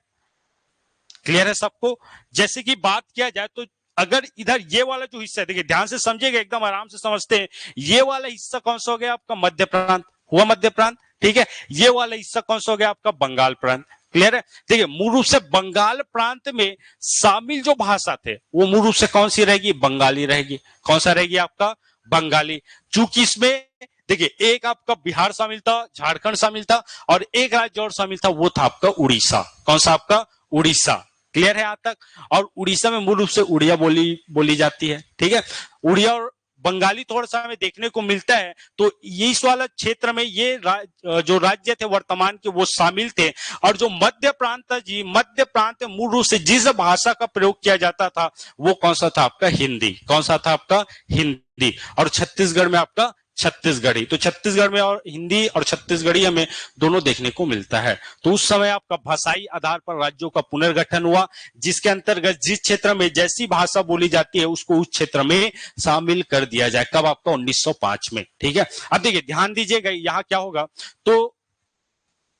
क्लियर है सबको? जैसे कि बात किया जाए तो अगर इधर ये वाला जो हिस्सा है, देखिए ध्यान से समझिएगा, एकदम आराम से समझते हैं, ये वाला हिस्सा कौन सा हो गया आपका, मध्य प्रांत हुआ, मध्य प्रांत। ठीक है, ये वाला हिस्सा कौन सा हो गया आपका, बंगाल प्रांत। क्लियर है? देखिए मूल रूप से बंगाल प्रांत में शामिल जो भाषा थे वो मूल रूप से कौन सी रहेगी, बंगाली रहेगी। कौन सा रहेगी आपका, बंगाली। चूंकि इसमें देखिए एक आपका बिहार शामिल था, झारखंड शामिल था और एक राज्य और शामिल था, वो था आपका उड़ीसा। कौन सा आपका, उड़ीसा। क्लियर है यहां तक? और उड़ीसा में मूल रूप से उड़िया बोली जाती है। ठीक है, उड़िया और बंगाली थोड़ा सा हमें देखने को मिलता है। तो ये इस वाला क्षेत्र में ये जो राज्य थे वर्तमान के वो शामिल थे। और जो मध्य प्रांत था जी, मध्य प्रांत में मूल रूप से जिस भाषा का प्रयोग किया जाता था वो कौन सा था आपका, हिंदी। कौन सा था आपका, हिंदी। और छत्तीसगढ़ में आपका छत्तीसगढ़ी। तो छत्तीसगढ़ में और हिंदी और छत्तीसगढ़ी हमें दोनों देखने को मिलता है। तो उस समय आपका भाषाई आधार पर राज्यों का पुनर्गठन हुआ, जिसके अंतर्गत जिस क्षेत्र में जैसी भाषा बोली जाती है उसको उस क्षेत्र में शामिल कर दिया जाए। कब आपका, 1905 में। ठीक है, अब देखिए ध्यान दीजिएगा यहाँ क्या होगा, तो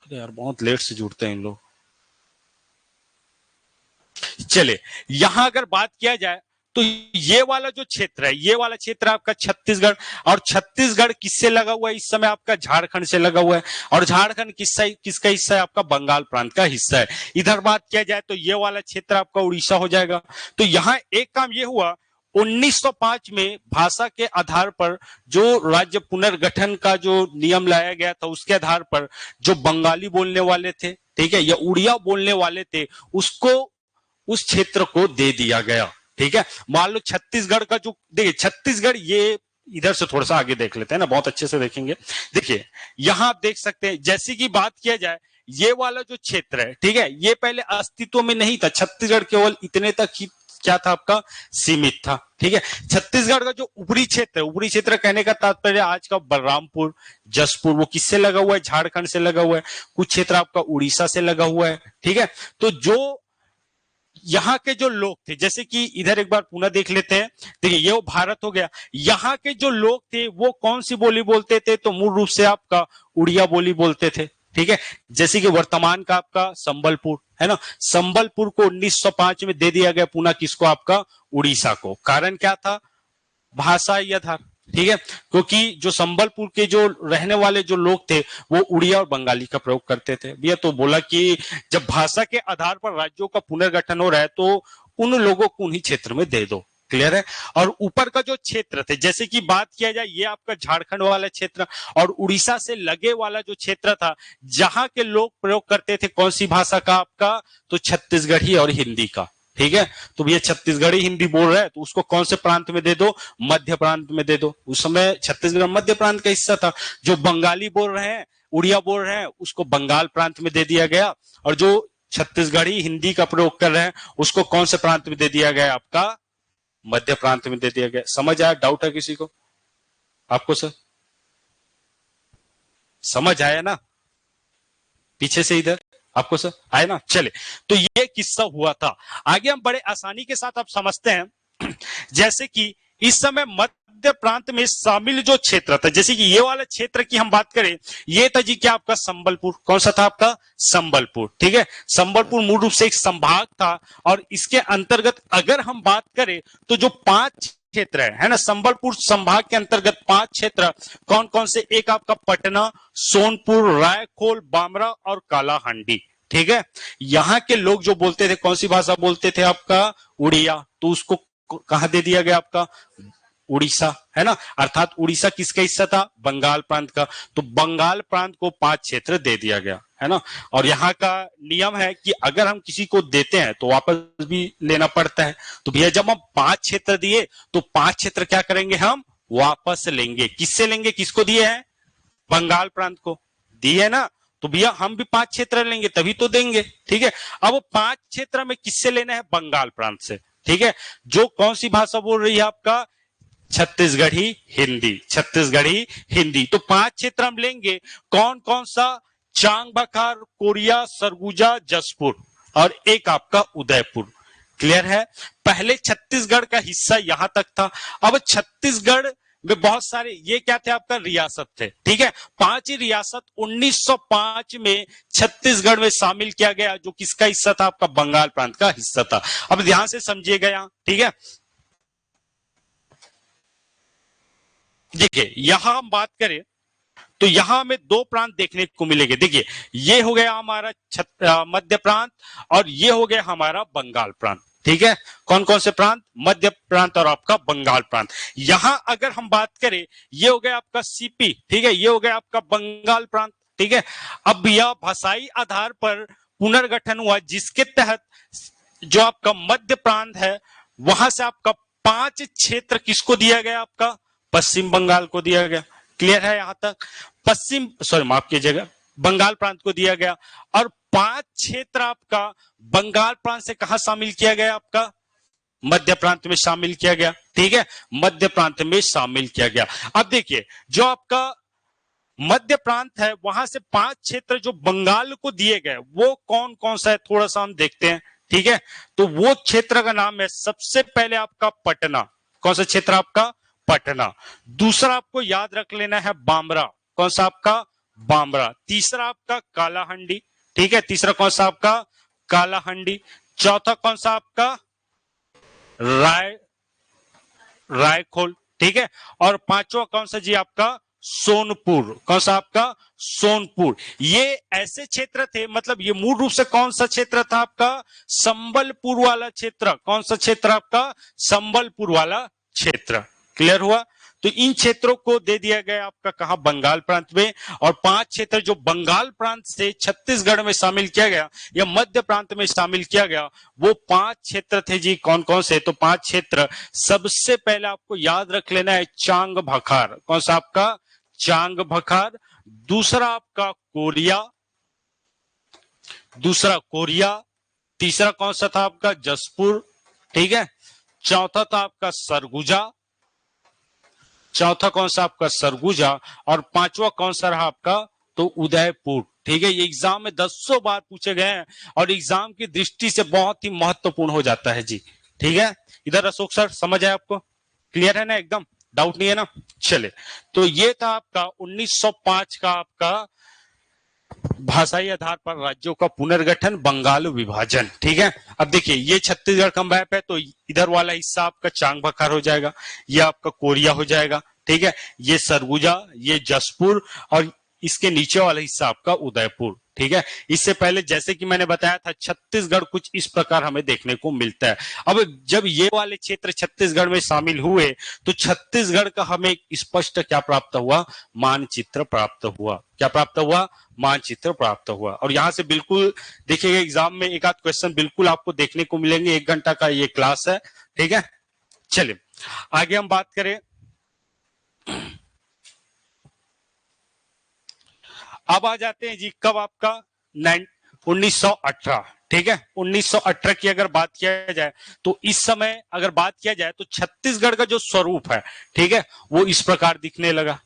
अरे यार बहुत लेट से जुड़ते हैं इन लोग। चले यहां अगर बात किया जाए तो ये वाला जो क्षेत्र है, ये वाला क्षेत्र आपका छत्तीसगढ़, और छत्तीसगढ़ किससे लगा हुआ है इस समय आपका, झारखंड से लगा हुआ है। और झारखंड किसका हिस्सा है आपका, बंगाल प्रांत का हिस्सा है। इधर बात किया जाए तो ये वाला क्षेत्र आपका उड़ीसा हो जाएगा। तो यहां एक काम ये हुआ, 1905 में भाषा के आधार पर जो राज्य पुनर्गठन का जो नियम लाया गया था उसके आधार पर जो बंगाली बोलने वाले थे, ठीक है, या उड़िया बोलने वाले थे, उसको उस क्षेत्र को दे दिया गया। ठीक है, मान लो छत्तीसगढ़ का जो, देखिए छत्तीसगढ़, ये इधर से थोड़ा सा आगे देख लेते हैं ना, बहुत अच्छे से देखेंगे। देखिए यहां आप देख सकते हैं, जैसे कि बात किया जाए ये वाला जो क्षेत्र है, ठीक है, ये पहले अस्तित्व में नहीं था। छत्तीसगढ़ केवल इतने तक ही क्या था आपका, सीमित था। ठीक है, छत्तीसगढ़ का जो ऊपरी क्षेत्र है, ऊपरी क्षेत्र कहने का तात्पर्य आज का बलरामपुर, जसपुर, वो किससे लगा हुआ है, झारखंड से लगा हुआ है। कुछ क्षेत्र आपका उड़ीसा से लगा हुआ है। ठीक है, तो जो यहाँ के जो लोग थे, जैसे कि इधर एक बार पुनः देख लेते हैं, देखिए ये वो भारत हो गया। यहाँ के जो लोग थे वो कौन सी बोली बोलते थे, तो मूल रूप से आपका उड़िया बोली बोलते थे। ठीक है, जैसे कि वर्तमान का आपका संबलपुर है ना, संबलपुर को 1905 में दे दिया गया पुनः किसको, आपका उड़ीसा को। कारण क्या था, भाषाई आधार। ठीक है, क्योंकि जो संबलपुर के जो रहने वाले जो लोग थे वो उड़िया और बंगाली का प्रयोग करते थे। भैया तो बोला कि जब भाषा के आधार पर राज्यों का पुनर्गठन हो रहा है तो उन लोगों को उन्हीं क्षेत्र में दे दो। क्लियर है? और ऊपर का जो क्षेत्र थे, जैसे कि बात किया जाए, ये आपका झारखंड वाला क्षेत्र और उड़ीसा से लगे वाला जो क्षेत्र था, जहां के लोग प्रयोग करते थे कौन सी भाषा का आपका, तो छत्तीसगढ़ी और हिंदी का। ठीक है, तो भैया छत्तीसगढ़ी हिंदी बोल रहा है तो उसको कौन से प्रांत में दे दो, मध्य प्रांत में दे दो। उस समय छत्तीसगढ़ मध्य प्रांत का हिस्सा था। जो बंगाली बोल रहे हैं, उड़िया बोल रहे हैं, उसको बंगाल प्रांत में दे दिया गया। और जो छत्तीसगढ़ी हिंदी का प्रयोग कर रहे हैं उसको कौन से प्रांत में दे दिया गया, आपका मध्य प्रांत में दे दिया गया। समझ आया? डाउट है किसी को? आपको सर समझ आया ना? पीछे से इधर आपको सर आए ना? चले, तो ये किस्सा हुआ था। आगे हम बड़े आसानी के साथ आप समझते हैं। जैसे कि इस समय मध्य प्रांत में शामिल जो क्षेत्र था, जैसे कि ये वाला क्षेत्र की हम बात करें, ये था जी क्या आपका संबलपुर। कौन सा था आपका, संबलपुर। ठीक है, संबलपुर मूल रूप से एक संभाग था। और इसके अंतर्गत अगर हम बात करें तो जो 5 क्षेत्र है ना, संबलपुर संभाग के अंतर्गत 5 क्षेत्र कौन कौन से, एक आपका पटना, सोनपुर, रायखोल, बामरा और कालाहांडी। ठीक है, यहाँ के लोग जो बोलते थे कौन सी भाषा बोलते थे, आपका उड़िया। तो उसको कहां दे दिया गया, आपका उड़ीसा, है ना, अर्थात उड़ीसा किसका हिस्सा था, बंगाल प्रांत का। तो बंगाल प्रांत को 5 क्षेत्र दे दिया गया, है ना। और यहाँ का नियम है कि अगर हम किसी को देते हैं तो वापस भी लेना पड़ता है। तो भैया जब हम 5 क्षेत्र दिए तो 5 क्षेत्र क्या करेंगे, हम वापस लेंगे। किससे लेंगे, किसको दिए हैं, बंगाल प्रांत को दिए ना, तो भैया हम भी 5 क्षेत्र लेंगे तभी तो देंगे, ठीक है। अब वो 5 क्षेत्र में किससे लेना है, बंगाल प्रांत से, ठीक है। जो कौन सी भाषा बोल रही है आपका, छत्तीसगढ़ी हिंदी, छत्तीसगढ़ी हिंदी। तो 5 क्षेत्र हम लेंगे, कौन कौन सा, चांग बखार, कोरिया, सरगुजा, जसपुर और एक आपका उदयपुर। क्लियर है। पहले छत्तीसगढ़ का हिस्सा यहां तक था। अब छत्तीसगढ़ में बहुत सारे ये क्या थे, आपका रियासत थे, ठीक है। 5 ही रियासत 1905 में छत्तीसगढ़ में शामिल किया गया, जो किसका हिस्सा था, आपका बंगाल प्रांत का हिस्सा था। अब ध्यान से समझिएगा यहां, ठीक है। देखिए यहां हम बात करें तो यहां हमें 2 प्रांत देखने को मिलेंगे। देखिए ये हो गया हमारा मध्य प्रांत और ये हो गया हमारा बंगाल प्रांत, ठीक है। कौन कौन से प्रांत, मध्य प्रांत और आपका बंगाल प्रांत। यहां अगर हम बात करें, ये हो गया आपका सीपी, ठीक है, ये हो गया आपका बंगाल प्रांत, ठीक है। अब यह भाषाई आधार पर पुनर्गठन हुआ, जिसके तहत जो आपका मध्य प्रांत है वहां से आपका 5 क्षेत्र किसको दिया गया, आपका पश्चिम बंगाल को दिया गया। क्लियर है यहां तक, माफ कीजिएगा, बंगाल प्रांत को दिया गया। और 5 क्षेत्र आपका बंगाल प्रांत से कहां शामिल किया गया, आपका मध्य प्रांत में शामिल किया गया, ठीक है, मध्य प्रांत में शामिल किया गया। अब देखिए जो आपका मध्य प्रांत है वहां से 5 क्षेत्र जो बंगाल को दिए गए वो कौन कौन सा है, थोड़ा सा हम देखते हैं, ठीक है। तो वो क्षेत्र का नाम है सबसे पहले आपका पटना। कौन सा क्षेत्र, आपका पटना। दूसरा आपको याद रख लेना है बामरा। कौन सा, आपका बामरा। तीसरा आपका कालाहंडी, ठीक है, तीसरा कौन सा आपका कालाहंडी। चौथा कौन सा आपका रायखोल, ठीक है। और पांचवा कौन सा जी, आपका सोनपुर। कौन सा, आपका सोनपुर। ये ऐसे क्षेत्र थे, मतलब ये मूल रूप से कौन सा क्षेत्र था, आपका संबलपुर वाला क्षेत्र। कौन सा क्षेत्र, आपका संबलपुर वाला क्षेत्र। क्लियर हुआ। तो इन क्षेत्रों को दे दिया गया आपका कहा, बंगाल प्रांत में। और 5 क्षेत्र जो बंगाल प्रांत से छत्तीसगढ़ में शामिल किया गया या मध्य प्रांत में शामिल किया गया, वो 5 क्षेत्र थे जी। कौन कौन से, तो 5 क्षेत्र सबसे पहले आपको याद रख लेना है चांग बखार। कौन सा, आपका चांग बखार। दूसरा आपका कोरिया, दूसरा कोरिया। तीसरा कौन सा था, आपका जसपुर, ठीक है। चौथा था आपका सरगुजा, चौथा कौन सा, आपका सरगुजा। और पांचवा कौन सा रहा आपका, तो उदयपुर, ठीक है। ये एग्जाम में 100 बार पूछे गए हैं और एग्जाम की दृष्टि से बहुत ही महत्वपूर्ण हो जाता है जी, ठीक है। इधर अशोक सर समझ आया आपको, क्लियर है ना, एकदम डाउट नहीं है ना। चले, तो ये था आपका 1905 का आपका भाषाई आधार पर राज्यों का पुनर्गठन, बंगाल विभाजन, ठीक है। अब देखिए ये छत्तीसगढ़ का मैप है, तो इधर वाला हिस्सा आपका चांग बखार हो जाएगा, ये आपका कोरिया हो जाएगा, ठीक है। ये सरगुजा, ये जसपुर और इसके नीचे वाला हिस्सा आपका उदयपुर, ठीक है। इससे पहले जैसे कि मैंने बताया था छत्तीसगढ़ कुछ इस प्रकार हमें देखने को मिलता है। अब जब ये वाले क्षेत्र छत्तीसगढ़ में शामिल हुए तो छत्तीसगढ़ का हमें स्पष्ट क्या प्राप्त हुआ, मानचित्र प्राप्त हुआ। क्या प्राप्त हुआ, मानचित्र प्राप्त हुआ। और यहां से बिल्कुल देखिएगा एग्जाम में एक आध क्वेश्चन बिल्कुल आपको देखने को मिलेंगे। 1 घंटा का ये क्लास है, ठीक है। चलिए आगे हम बात करें। अब आ जाते हैं जी कब, आपका 1918, ठीक है। 1918 की अगर बात किया जाए तो इस समय अगर बात किया जाए तो छत्तीसगढ़ का जो स्वरूप है, ठीक है, वो इस प्रकार दिखने लगा,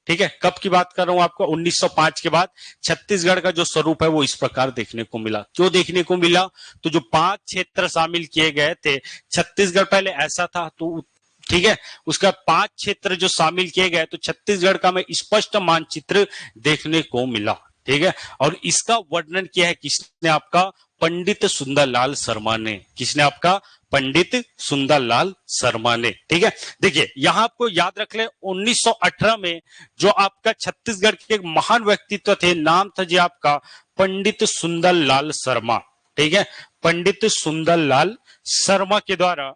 ठीक है। कब की बात कर रहा हूं आपको, 1905 के बाद छत्तीसगढ़ का जो स्वरूप है वो इस प्रकार देखने को मिला। क्यों देखने को मिला, तो जो 5 क्षेत्र शामिल किए गए थे, छत्तीसगढ़ पहले ऐसा था, तो ठीक है, उसका 5 क्षेत्र जो शामिल किए गए तो छत्तीसगढ़ का में स्पष्ट मानचित्र देखने को मिला, ठीक है। और इसका वर्णन किया है किसने, आपका पंडित सुंदरलाल शर्मा ने। किसने, आपका पंडित सुंदरलाल शर्मा ने, ठीक है। देखिए यहां आपको याद रख ले 1918 में जो आपका छत्तीसगढ़ के एक महान व्यक्तित्व थे, नाम था जी आपका पंडित सुंदरलाल शर्मा, ठीक है। पंडित सुंदरलाल शर्मा के द्वारा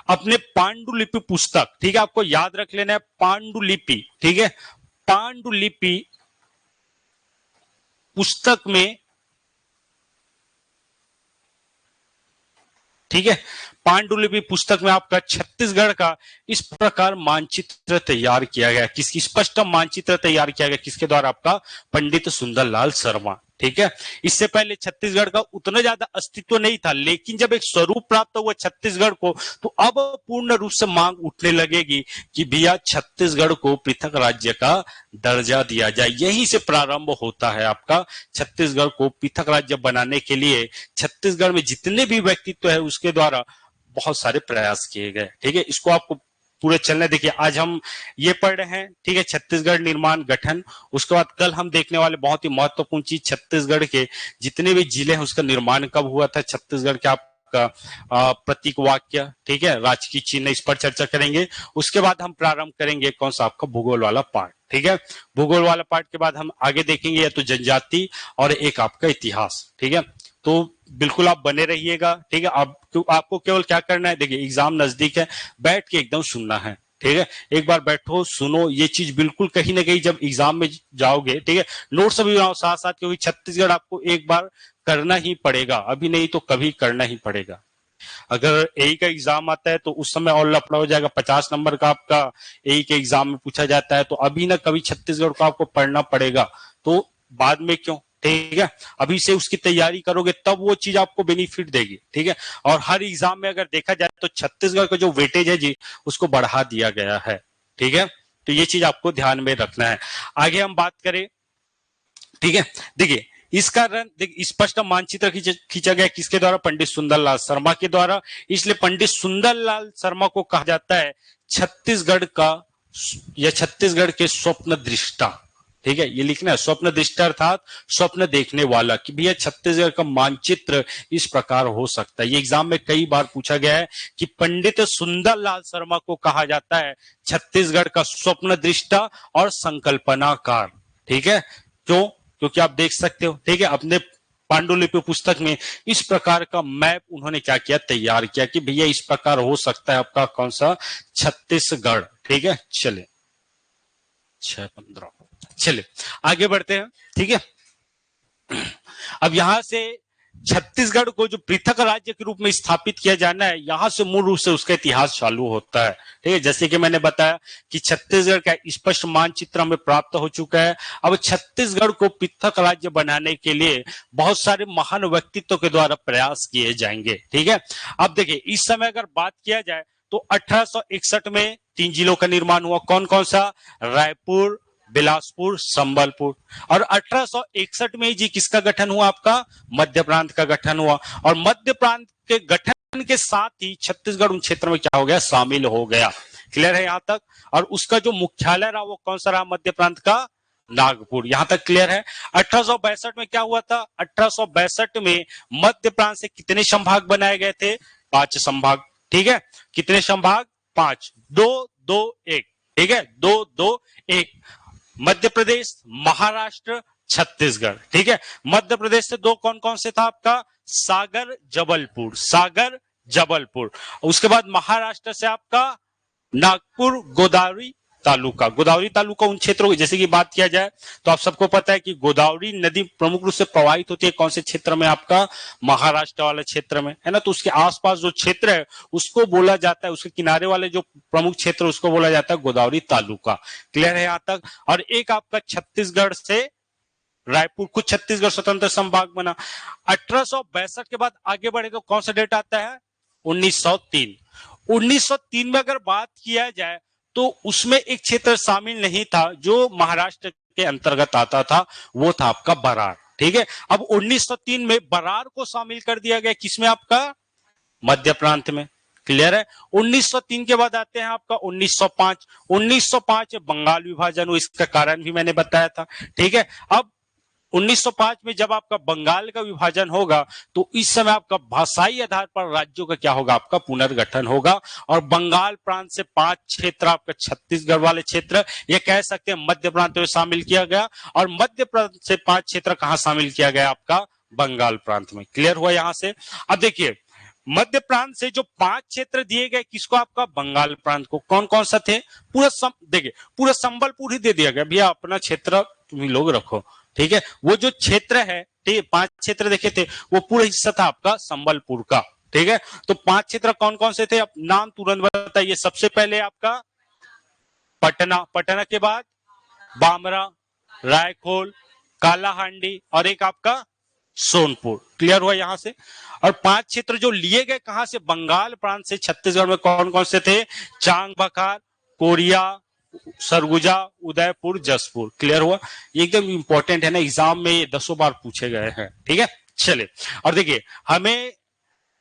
अपने पांडुलिपि पुस्तक, ठीक है, आपको याद रख लेना है पांडुलिपि, ठीक है, पांडुलिपि पुस्तक में, ठीक है, पांडुलिपि पुस्तक में आपका छत्तीसगढ़ का इस प्रकार मानचित्र तैयार किया गया, किसकी स्पष्ट मानचित्र तैयार किया गया, किसके द्वारा, आपका पंडित सुंदरलाल शर्मा, ठीक है। इससे पहले छत्तीसगढ़ का उतना ज्यादा अस्तित्व नहीं था, लेकिन जब एक स्वरूप प्राप्त हुआ छत्तीसगढ़ को, तो अब पूर्ण रूप से मांग उठने लगेगी कि भैया छत्तीसगढ़ को पृथक राज्य का दर्जा दिया जाए। यहीं से प्रारंभ होता है आपका छत्तीसगढ़ को पृथक राज्य बनाने के लिए छत्तीसगढ़ में जितने भी व्यक्तित्व है उसके द्वारा बहुत सारे प्रयास किए गए, ठीक है। इसको आपको पूरे चलने देखिए, आज हम ये पढ़ रहे हैं, ठीक है, छत्तीसगढ़ निर्माण गठन, उसके बाद कल हम देखने वाले बहुत ही महत्वपूर्ण चीज छत्तीसगढ़ के जितने भी जिले हैं उसका निर्माण कब हुआ था, छत्तीसगढ़ के आपका प्रतीक वाक्य, ठीक है, राजकीय चिन्ह, इस पर चर्चा करेंगे। उसके बाद हम प्रारंभ करेंगे कौन सा, आपका भूगोल वाला पार्ट, ठीक है। भूगोल वाला पार्ट के बाद हम आगे देखेंगे या तो जनजाति और एक आपका इतिहास, ठीक है। तो बिल्कुल आप बने रहिएगा, ठीक है। आपको केवल क्या करना है, देखिए एग्जाम नजदीक है, बैठ के एकदम सुनना है, ठीक है। एक बार बैठो सुनो, ये चीज बिल्कुल कहीं ना कहीं जब एग्जाम में जाओगे, ठीक है, नोट्स भी बनाओ साथ साथ, क्योंकि छत्तीसगढ़ आपको एक बार करना ही पड़ेगा, अभी नहीं तो कभी करना ही पड़ेगा। अगर एई का एग्जाम आता है तो उस समय और लफड़ा हो जाएगा, 50 नंबर का आपका एई के एग्जाम में पूछा जाता है, तो अभी ना कभी छत्तीसगढ़ को आपको पढ़ना पड़ेगा, तो बाद में क्यों, ठीक है। अभी से उसकी तैयारी करोगे तब वो चीज आपको बेनिफिट देगी, ठीक है। और हर एग्जाम में अगर देखा जाए तो छत्तीसगढ़ का जो वेटेज है जी उसको बढ़ा दिया गया है, ठीक है। तो ये चीज आपको ध्यान में रखना है। आगे हम बात करें, ठीक है, देखिए इसका रन स्पष्ट मानचित्र खींचा गया किसके द्वारा, पंडित सुंदरलाल शर्मा के द्वारा। इसलिए पंडित सुंदरलाल शर्मा को कहा जाता है छत्तीसगढ़ का या छत्तीसगढ़ के स्वप्न दृष्टा, ठीक है। ये लिखना है स्वप्न दृष्टा अर्थात स्वप्न देखने वाला, कि भैया छत्तीसगढ़ का मानचित्र इस प्रकार हो सकता है। ये एग्जाम में कई बार पूछा गया है कि पंडित सुंदरलाल शर्मा को कहा जाता है छत्तीसगढ़ का स्वप्न दृष्टा और संकल्पनाकार, ठीक है। क्यों, क्योंकि आप देख सकते हो, ठीक है, अपने पांडुलिपि पुस्तक में इस प्रकार का मैप उन्होंने क्या किया, तैयार किया कि भैया इस प्रकार हो सकता है आपका कौन सा, छत्तीसगढ़, ठीक है। चले 6-15, चलिए आगे बढ़ते हैं, ठीक है। अब यहां से छत्तीसगढ़ को जो पृथक राज्य के रूप में स्थापित किया जाना है, यहां से मूल रूप से उसका इतिहास चालू होता है, ठीक है। जैसे कि मैंने बताया कि छत्तीसगढ़ का स्पष्ट मानचित्र हमें प्राप्त हो चुका है। अब छत्तीसगढ़ को पृथक राज्य बनाने के लिए बहुत सारे महान व्यक्तित्व के द्वारा प्रयास किए जाएंगे, ठीक है। अब देखिए इस समय अगर बात किया जाए तो 1861 में 3 जिलों का निर्माण हुआ, कौन कौन सा, रायपुर, बिलासपुर, संबलपुर। और 1861 में जी किसका गठन हुआ, आपका मध्य प्रांत का गठन हुआ। और मध्य प्रांत के गठन के साथ ही छत्तीसगढ़ उन क्षेत्र में क्या हो गया, शामिल हो गया। क्लियर है यहां तक। और उसका जो मुख्यालय रहा वो कौन सा रहा, मध्य प्रांत का नागपुर। यहां तक क्लियर है। 1862 में क्या हुआ था, 1862 में मध्य प्रांत से कितने संभाग बनाए गए थे, 5 संभाग, ठीक है। कितने संभाग, 5, 2, 2, 1, ठीक है, 2, 2, 1। मध्य प्रदेश, महाराष्ट्र, छत्तीसगढ़, ठीक है। मध्य प्रदेश से 2 कौन कौन से था आपका, सागर, जबलपुर, सागर, जबलपुर। उसके बाद महाराष्ट्र से आपका नागपुर, गोदावरी तालुका। गोदावरी तालुका उन क्षेत्रों की, जैसे कि बात किया जाए तो आप सबको पता है कि गोदावरी नदी प्रमुख रूप से प्रवाहित होती है कौन से क्षेत्र में, आपका महाराष्ट्र वाले क्षेत्र में, है ना। तो उसके आसपास जो क्षेत्र है उसको बोला जाता है, उसके किनारे वाले जो प्रमुख क्षेत्र उसको बोला जाता है गोदावरी तालुका। क्लियर है यहां तक। और एक आपका छत्तीसगढ़ से रायपुर, कुछ छत्तीसगढ़ स्वतंत्र संभाग बना। 1862 के बाद आगे बढ़े तो कौन सा डेट आता है, 1903। 1903 में अगर बात किया जाए तो उसमें एक क्षेत्र शामिल नहीं था जो महाराष्ट्र के अंतर्गत आता था, वो था आपका बरार, ठीक है। अब 1903 में बरार को शामिल कर दिया गया किसमें, आपका मध्य प्रांत में। क्लियर है। 1903 के बाद आते हैं आपका 1905। 1905 बंगाल विभाजन हुआ, इसका कारण भी मैंने बताया था, ठीक है। अब 1905 में जब आपका बंगाल का विभाजन होगा तो इस समय आपका भाषाई आधार पर राज्यों का क्या होगा, आपका पुनर्गठन होगा। और बंगाल प्रांत से 5 क्षेत्र आपका छत्तीसगढ़ वाले क्षेत्र, ये कह सकते हैं मध्य प्रांत में शामिल किया गया। और मध्य प्रांत से 5 क्षेत्र कहां शामिल किया गया, आपका बंगाल प्रांत में। क्लियर हुआ यहां से। अब देखिए मध्य प्रांत से जो 5 क्षेत्र दिए गए किसको, आपका बंगाल प्रांत को, कौन कौन सा थे, देखिए पूरा संबलपुर ही दे दिया गया, भैया अपना क्षेत्र तुम लोग रखो, ठीक है। वो जो क्षेत्र है, ठीक है, 5 क्षेत्र देखे थे, वो पूरा हिस्सा था आपका संबलपुर का, ठीक है। तो 5 क्षेत्र कौन कौन से थे, अब नाम तुरंत बताइए। सबसे पहले आपका पटना, पटना के बाद बामरा, रायखोल, कालाहांडी और एक आपका सोनपुर। क्लियर हुआ यहां से। और 5 क्षेत्र जो लिए गए कहां से, बंगाल प्रांत से। छत्तीसगढ़ में कौन कौन से थे, चांग बखार, कोरिया, सरगुजा, उदयपुर, जसपुर। क्लियर हुआ, ये एकदम इंपॉर्टेंट है ना, एग्जाम में ये 10 बार पूछे गए हैं, ठीक है। चले, और देखिए हमें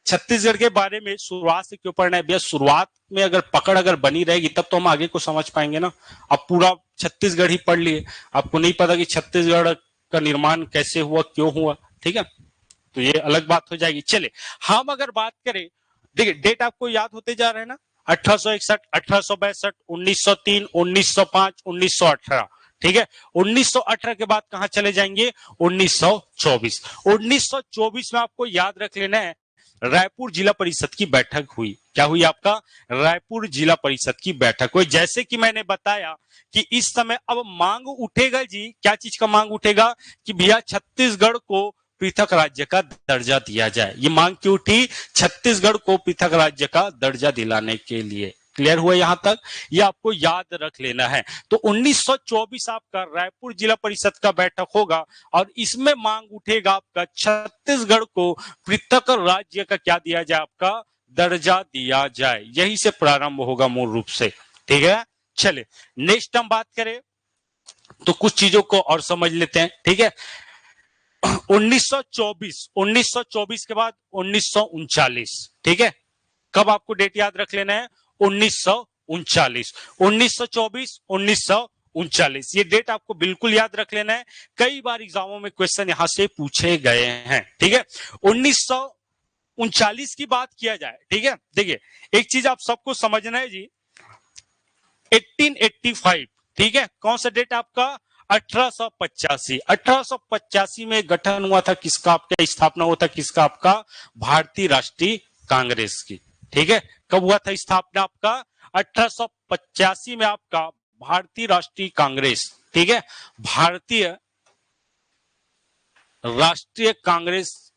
छत्तीसगढ़ के बारे में शुरुआत से क्यों पढ़ना है भैया, शुरुआत में अगर पकड़ अगर बनी रहेगी तब तो हम आगे को समझ पाएंगे ना। अब पूरा छत्तीसगढ़ ही पढ़ लिए, आपको नहीं पता कि छत्तीसगढ़ का निर्माण कैसे हुआ, क्यों हुआ, ठीक है, तो ये अलग बात हो जाएगी। चले, हम अगर बात करें, देखिए डेट आपको याद होते जा रहे हैं ना, 1861, 1862, 1903, 1905, 1918, ठीक है। 1918 के बाद कहां चले जाएंगे, 1924। 1924 में आपको याद रख लेना है, रायपुर जिला परिषद की बैठक हुई। क्या हुई आपका, रायपुर जिला परिषद की बैठक हुई। जैसे कि मैंने बताया कि इस समय अब मांग उठेगा जी, क्या चीज का मांग उठेगा, कि भैया छत्तीसगढ़ को पृथक राज्य का दर्जा दिया जाए। ये मांग क्यों उठी, छत्तीसगढ़ को पृथक राज्य का दर्जा दिलाने के लिए। क्लियर हुआ यहां तक, ये आपको याद रख लेना है। तो 1924 आपका रायपुर जिला परिषद का बैठक होगा और इसमें मांग उठेगा आपका छत्तीसगढ़ को पृथक राज्य का क्या दिया जाए, आपका दर्जा दिया जाए। यही से प्रारंभ होगा मूल रूप से, ठीक है। चले, नेक्स्ट हम बात करें तो कुछ चीजों को और समझ लेते हैं, ठीक है। 1924 के बाद 1939, ठीक है। कब आपको डेट याद रख लेना है, 1939, 1924, 1939, ये डेट आपको बिल्कुल याद रख लेना है। कई बार एग्जामों में क्वेश्चन यहां से पूछे गए हैं, ठीक है। 1939 की बात किया जाए, ठीक है। देखिए एक चीज आप सबको समझना है जी, 1885, ठीक है, कौन सा डेट आपका, 1885। 1885 में गठन हुआ था किसका, आपका स्थापना हुआ था किसका, आपका भारतीय राष्ट्रीय कांग्रेस की, ठीक है। कब हुआ था स्थापना आपका, 1885 में आपका भारतीय राष्ट्रीय कांग्रेस, ठीक है, भारतीय राष्ट्रीय कांग्रेस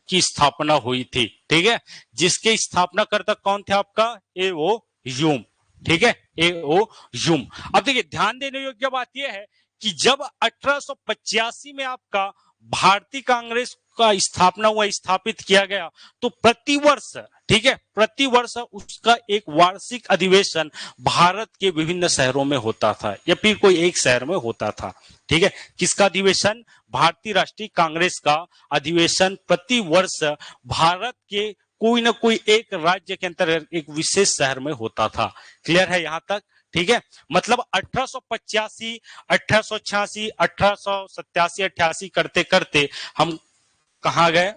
की स्थापना हुई थी, ठीक है। जिसके स्थापनाकर्ता कौन थे आपका, ए.ओ. ह्यूम, ठीक है, ए.ओ. ह्यूम। अब देखिए ध्यान देने योग्य बात यह है कि जब 1885 में आपका भारतीय कांग्रेस का स्थापना हुआ, स्थापित किया गया, तो प्रतिवर्ष, ठीक है, प्रतिवर्ष उसका एक वार्षिक अधिवेशन भारत के विभिन्न शहरों में होता था या फिर कोई एक शहर में होता था, ठीक है। किसका अधिवेशन, भारतीय राष्ट्रीय कांग्रेस का अधिवेशन प्रतिवर्ष भारत के कोई ना कोई एक राज्य के अंतर्गत एक विशेष शहर में होता था। क्लियर है यहां तक, ठीक है। मतलब 1885, 1886, 1887, 88 करते करते हम कहां गए,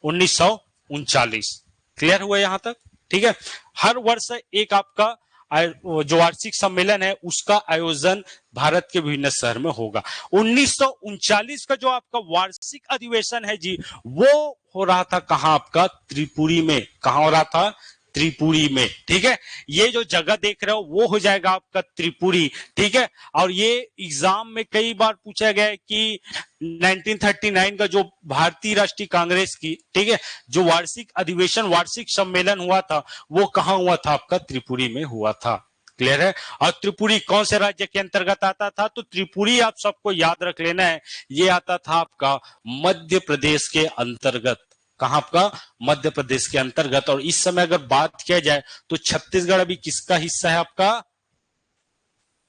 1939। क्लियर हुआ यहां तक, ठीक है। हर वर्ष एक आपका जो वार्षिक सम्मेलन है उसका आयोजन भारत के विभिन्न शहर में होगा। 1939 का जो आपका वार्षिक अधिवेशन है जी, वो हो रहा था कहां, आपका त्रिपुरी में। कहां हो रहा था, त्रिपुरी में, ठीक है। ये जो जगह देख रहे हो वो हो जाएगा आपका त्रिपुरी, ठीक है। और ये एग्जाम में कई बार पूछा गया है कि 1939 का जो भारतीय राष्ट्रीय कांग्रेस की, ठीक है, जो वार्षिक अधिवेशन, वार्षिक सम्मेलन हुआ था वो कहां हुआ था, आपका त्रिपुरी में हुआ था। क्लियर है। और त्रिपुरी कौन से राज्य के अंतर्गत आता था, तो त्रिपुरी आप सबको याद रख लेना है, ये आता था आपका मध्य प्रदेश के अंतर्गत। कहां, आपका मध्य प्रदेश के अंतर्गत। और इस समय अगर बात किया जाए तो छत्तीसगढ़ अभी किसका हिस्सा है, आपका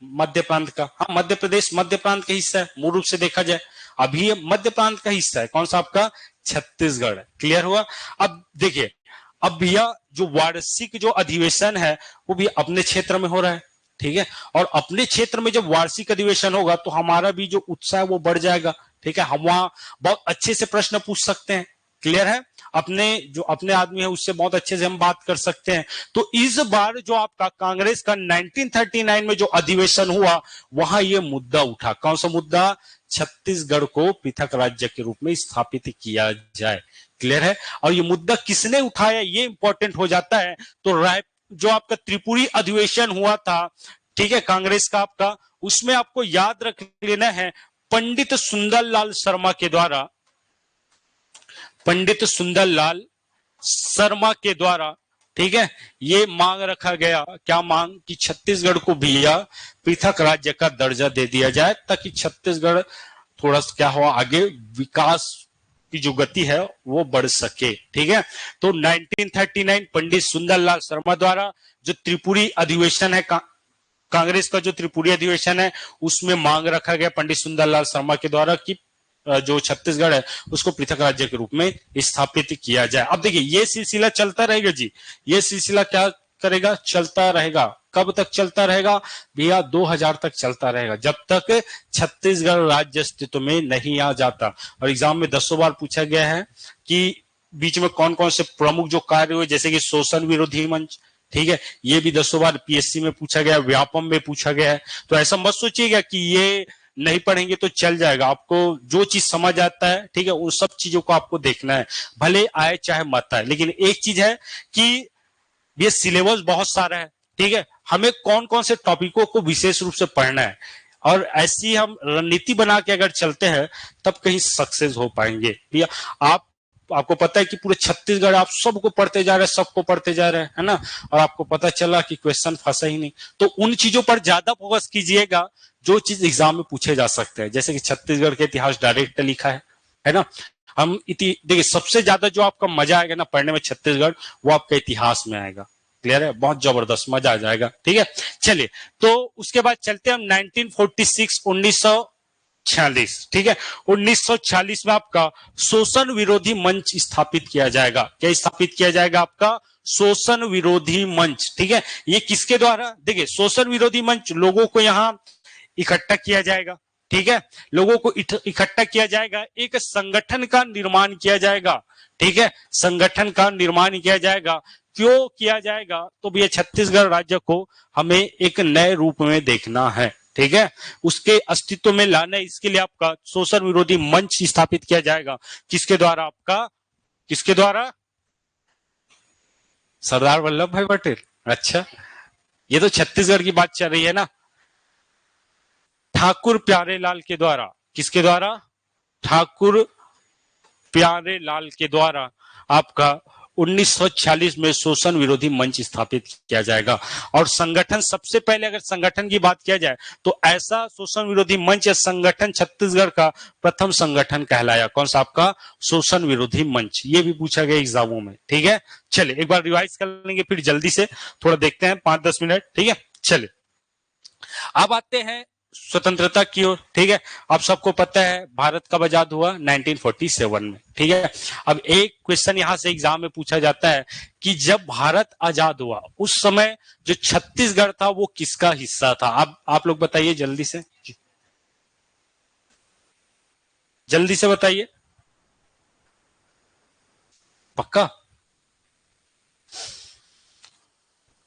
मध्य प्रांत का। हाँ, मध्य प्रदेश मध्य प्रांत का हिस्सा है, मूल रूप से देखा जाए अभी ये मध्य प्रांत का हिस्सा है। कौन सा, आपका छत्तीसगढ़। क्लियर हुआ। अब देखिए, अब भैया जो वार्षिक जो अधिवेशन है वो भी अपने क्षेत्र में हो रहा है, ठीक है। और अपने क्षेत्र में जब वार्षिक अधिवेशन होगा तो हमारा भी जो उत्साह है वो बढ़ जाएगा, ठीक है। हम वहां बहुत अच्छे से प्रश्न पूछ सकते हैं। क्लियर है। अपने जो अपने आदमी है उससे बहुत अच्छे से हम बात कर सकते हैं। तो इस बार जो आपका कांग्रेस का 1939 में जो अधिवेशन हुआ वहां ये मुद्दा उठा। कौन सा मुद्दा, छत्तीसगढ़ को पृथक राज्य के रूप में स्थापित किया जाए। क्लियर है। और ये मुद्दा किसने उठाया ये इंपॉर्टेंट हो जाता है। तो राय जो आपका त्रिपुरी अधिवेशन हुआ था, ठीक है, कांग्रेस का आपका, उसमें आपको याद रख लेना है पंडित सुंदरलाल शर्मा के द्वारा, पंडित सुंदरलाल शर्मा के द्वारा, ठीक है, ये मांग रखा गया, क्या मांग, कि छत्तीसगढ़ को भी यह पृथक राज्य का दर्जा दे दिया जाए ताकि छत्तीसगढ़ थोड़ा सा क्या हो आगे विकास की जो गति है वो बढ़ सके। ठीक है, तो 1939 पंडित सुंदरलाल शर्मा द्वारा जो त्रिपुरी अधिवेशन है, कांग्रेस का जो त्रिपुरी अधिवेशन है, उसमें मांग रखा गया पंडित सुंदरलाल शर्मा के द्वारा कि जो छत्तीसगढ़ है उसको पृथक राज्य के रूप में स्थापित किया जाए। अब देखिए ये सिलसिला चलता रहेगा जी, ये सिलसिला क्या करेगा, चलता रहेगा। कब तक चलता रहेगा भैया, 2000 तक चलता रहेगा, जब तक छत्तीसगढ़ राज्य अस्तित्व में नहीं आ जाता। और एग्जाम में 10 बार पूछा गया है कि बीच में कौन कौन से प्रमुख जो कार्य हुए, जैसे कि शोषण विरोधी मंच, ठीक है, ये भी 10 बार पीएससी में पूछा गया, व्यापम में पूछा गया है। तो ऐसा मत सोचिएगा कि ये नहीं पढ़ेंगे तो चल जाएगा, आपको जो चीज समझ आता है, ठीक है, उन सब चीजों को आपको देखना है, भले आए चाहे मत आए। लेकिन एक चीज है कि ये सिलेबस बहुत सारा है, ठीक है, हमें कौन कौन से टॉपिकों को विशेष रूप से पढ़ना है, और ऐसी हम रणनीति बना के अगर चलते हैं तब कहीं सक्सेस हो पाएंगे। भैया आपको पता है कि पूरे छत्तीसगढ़ आप सबको पढ़ते जा रहे हैं, सबको पढ़ते जा रहे हैं, है ना, और आपको पता चला कि क्वेश्चन फंसा ही नहीं। तो उन चीजों पर ज्यादा फोकस कीजिएगा जो चीज एग्जाम में पूछे जा सकते हैं, जैसे कि छत्तीसगढ़ का इतिहास डायरेक्ट लिखा है ना। हम देखिए सबसे ज्यादा जो आपका मजा आएगा ना पढ़ने में छत्तीसगढ़, वो आपका इतिहास में आएगा। क्लियर है, बहुत जबरदस्त मजा आ जाएगा। ठीक है, चलिए तो उसके बाद चलते हैं हम 1946 1946, ठीक है, 1946 में आपका शोषण विरोधी मंच स्थापित किया जाएगा। क्या स्थापित किया जाएगा, आपका शोषण विरोधी मंच। ठीक है, ये किसके द्वारा, देखिए शोषण विरोधी मंच, लोगों को यहां इकट्ठा किया जाएगा, ठीक है, लोगों को इकट्ठा किया जाएगा, एक संगठन का निर्माण किया जाएगा। ठीक है, संगठन का निर्माण किया जाएगा। क्यों किया जाएगा, तो भैया छत्तीसगढ़ राज्य को हमें एक नए रूप में देखना है। ठीक है, उसके अस्तित्व में लाना है, इसके लिए आपका शोषण विरोधी मंच स्थापित किया जाएगा। किसके द्वारा, आपका किसके द्वारा, सरदार वल्लभ भाई पटेल। अच्छा, ये तो छत्तीसगढ़ की बात चल रही है ना। ठाकुर प्यारेलाल के द्वारा, किसके द्वारा, ठाकुर प्यारेलाल के द्वारा आपका 1946 में शोषण विरोधी मंच स्थापित किया जाएगा। और संगठन, सबसे पहले अगर संगठन की बात किया जाए तो ऐसा शोषण विरोधी मंच या संगठन छत्तीसगढ़ का प्रथम संगठन कहलाया। कौन सा, आपका शोषण विरोधी मंच। ये भी पूछा गया एग्जामों में। ठीक है, चलिए एक बार रिवाइज कर लेंगे, फिर जल्दी से थोड़ा देखते हैं 5-10 मिनट। ठीक है, चलिए अब आते हैं स्वतंत्रता की ओर। ठीक है, अब सबको पता है भारत कब आजाद हुआ, 1947 में। ठीक है, अब एक क्वेश्चन यहां से एग्जाम में पूछा जाता है कि जब भारत आजाद हुआ उस समय जो छत्तीसगढ़ था वो किसका हिस्सा था। अब आप लोग बताइए जल्दी से, जल्दी से बताइए, पक्का।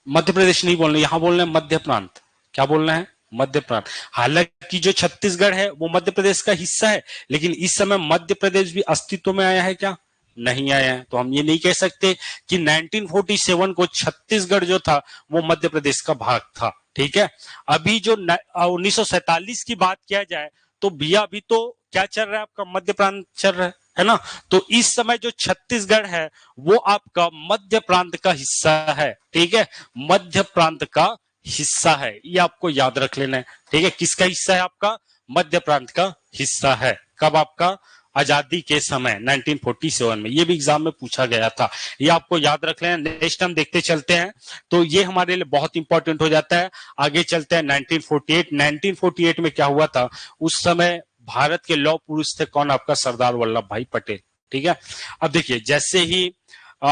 मध्य प्रदेश नहीं बोलना, यहां बोलना है मध्य प्रांत। क्या बोलना है, मध्य प्रांत। हालांकि जो छत्तीसगढ़ है वो मध्य प्रदेश का हिस्सा है, लेकिन इस समय मध्य प्रदेश भी अस्तित्व में आया है क्या, नहीं आया है। तो हम ये नहीं कह सकते कि 1947 को छत्तीसगढ़ जो था वो मध्य प्रदेश का भाग था। ठीक है, अभी जो 1947 की बात किया जाए तो भैया अभी तो क्या चल रहा है, आपका मध्य प्रांत चल रहा है ना। तो इस समय जो छत्तीसगढ़ है वो आपका मध्य प्रांत का हिस्सा है। ठीक है, मध्य प्रांत का हिस्सा है, ये आपको याद रख लेना है। ठीक है, किसका हिस्सा है, आपका मध्य प्रांत का हिस्सा है। कब, आपका आजादी के समय 1947 में। ये भी एग्जाम में पूछा गया था, ये आपको याद रख लेना। नेक्स्ट हम देखते चलते हैं, तो ये हमारे लिए बहुत इंपॉर्टेंट हो जाता है। आगे चलते हैं 1948। 1948 में क्या हुआ था, उस समय भारत के लौह पुरुष थे कौन, आपका सरदार वल्लभ भाई पटेल। ठीक है, अब देखिए जैसे ही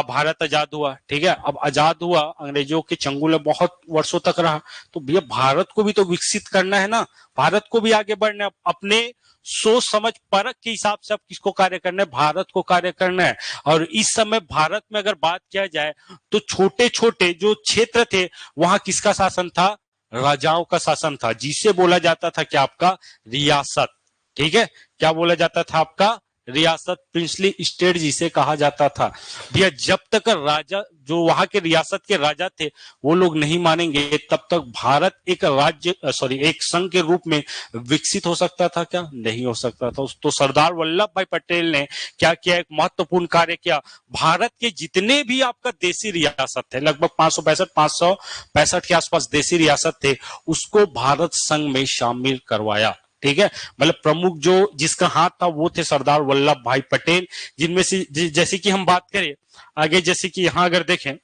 भारत आजाद हुआ, ठीक है, अब आजाद हुआ, अंग्रेजों के चंगुल में बहुत वर्षों तक रहा, तो भैया भारत को भी तो विकसित करना है ना, भारत को भी आगे बढ़ना है, अपने सोच समझ परख के हिसाब से अब किसको कार्य करना है, भारत को कार्य करना है। और इस समय भारत में अगर बात किया जाए तो छोटे छोटे जो क्षेत्र थे वहां किसका शासन था, राजाओं का शासन था, जिसे बोला जाता था क्या, आपका रियासत। ठीक है, क्या बोला जाता था, आपका रियासत, प्रिंसली स्टेट जिसे कहा जाता था। भैया जब तक राजा, जो वहां के रियासत के राजा थे, वो लोग नहीं मानेंगे तब तक भारत एक राज्य, एक संघ के रूप में विकसित हो सकता था क्या? नहीं हो सकता था। तो सरदार वल्लभ भाई पटेल ने क्या किया? एक महत्वपूर्ण कार्य किया। भारत के जितने भी आपका देसी रियासत थे, लगभग 565 के आसपास देसी रियासत थे, उसको भारत संघ में शामिल करवाया। ठीक है, मतलब प्रमुख जो जिसका हाथ था वो थे सरदार वल्लभ भाई पटेल, जिनमें से जैसे कि हम बात करें आगे, जैसे कि यहां अगर देखें,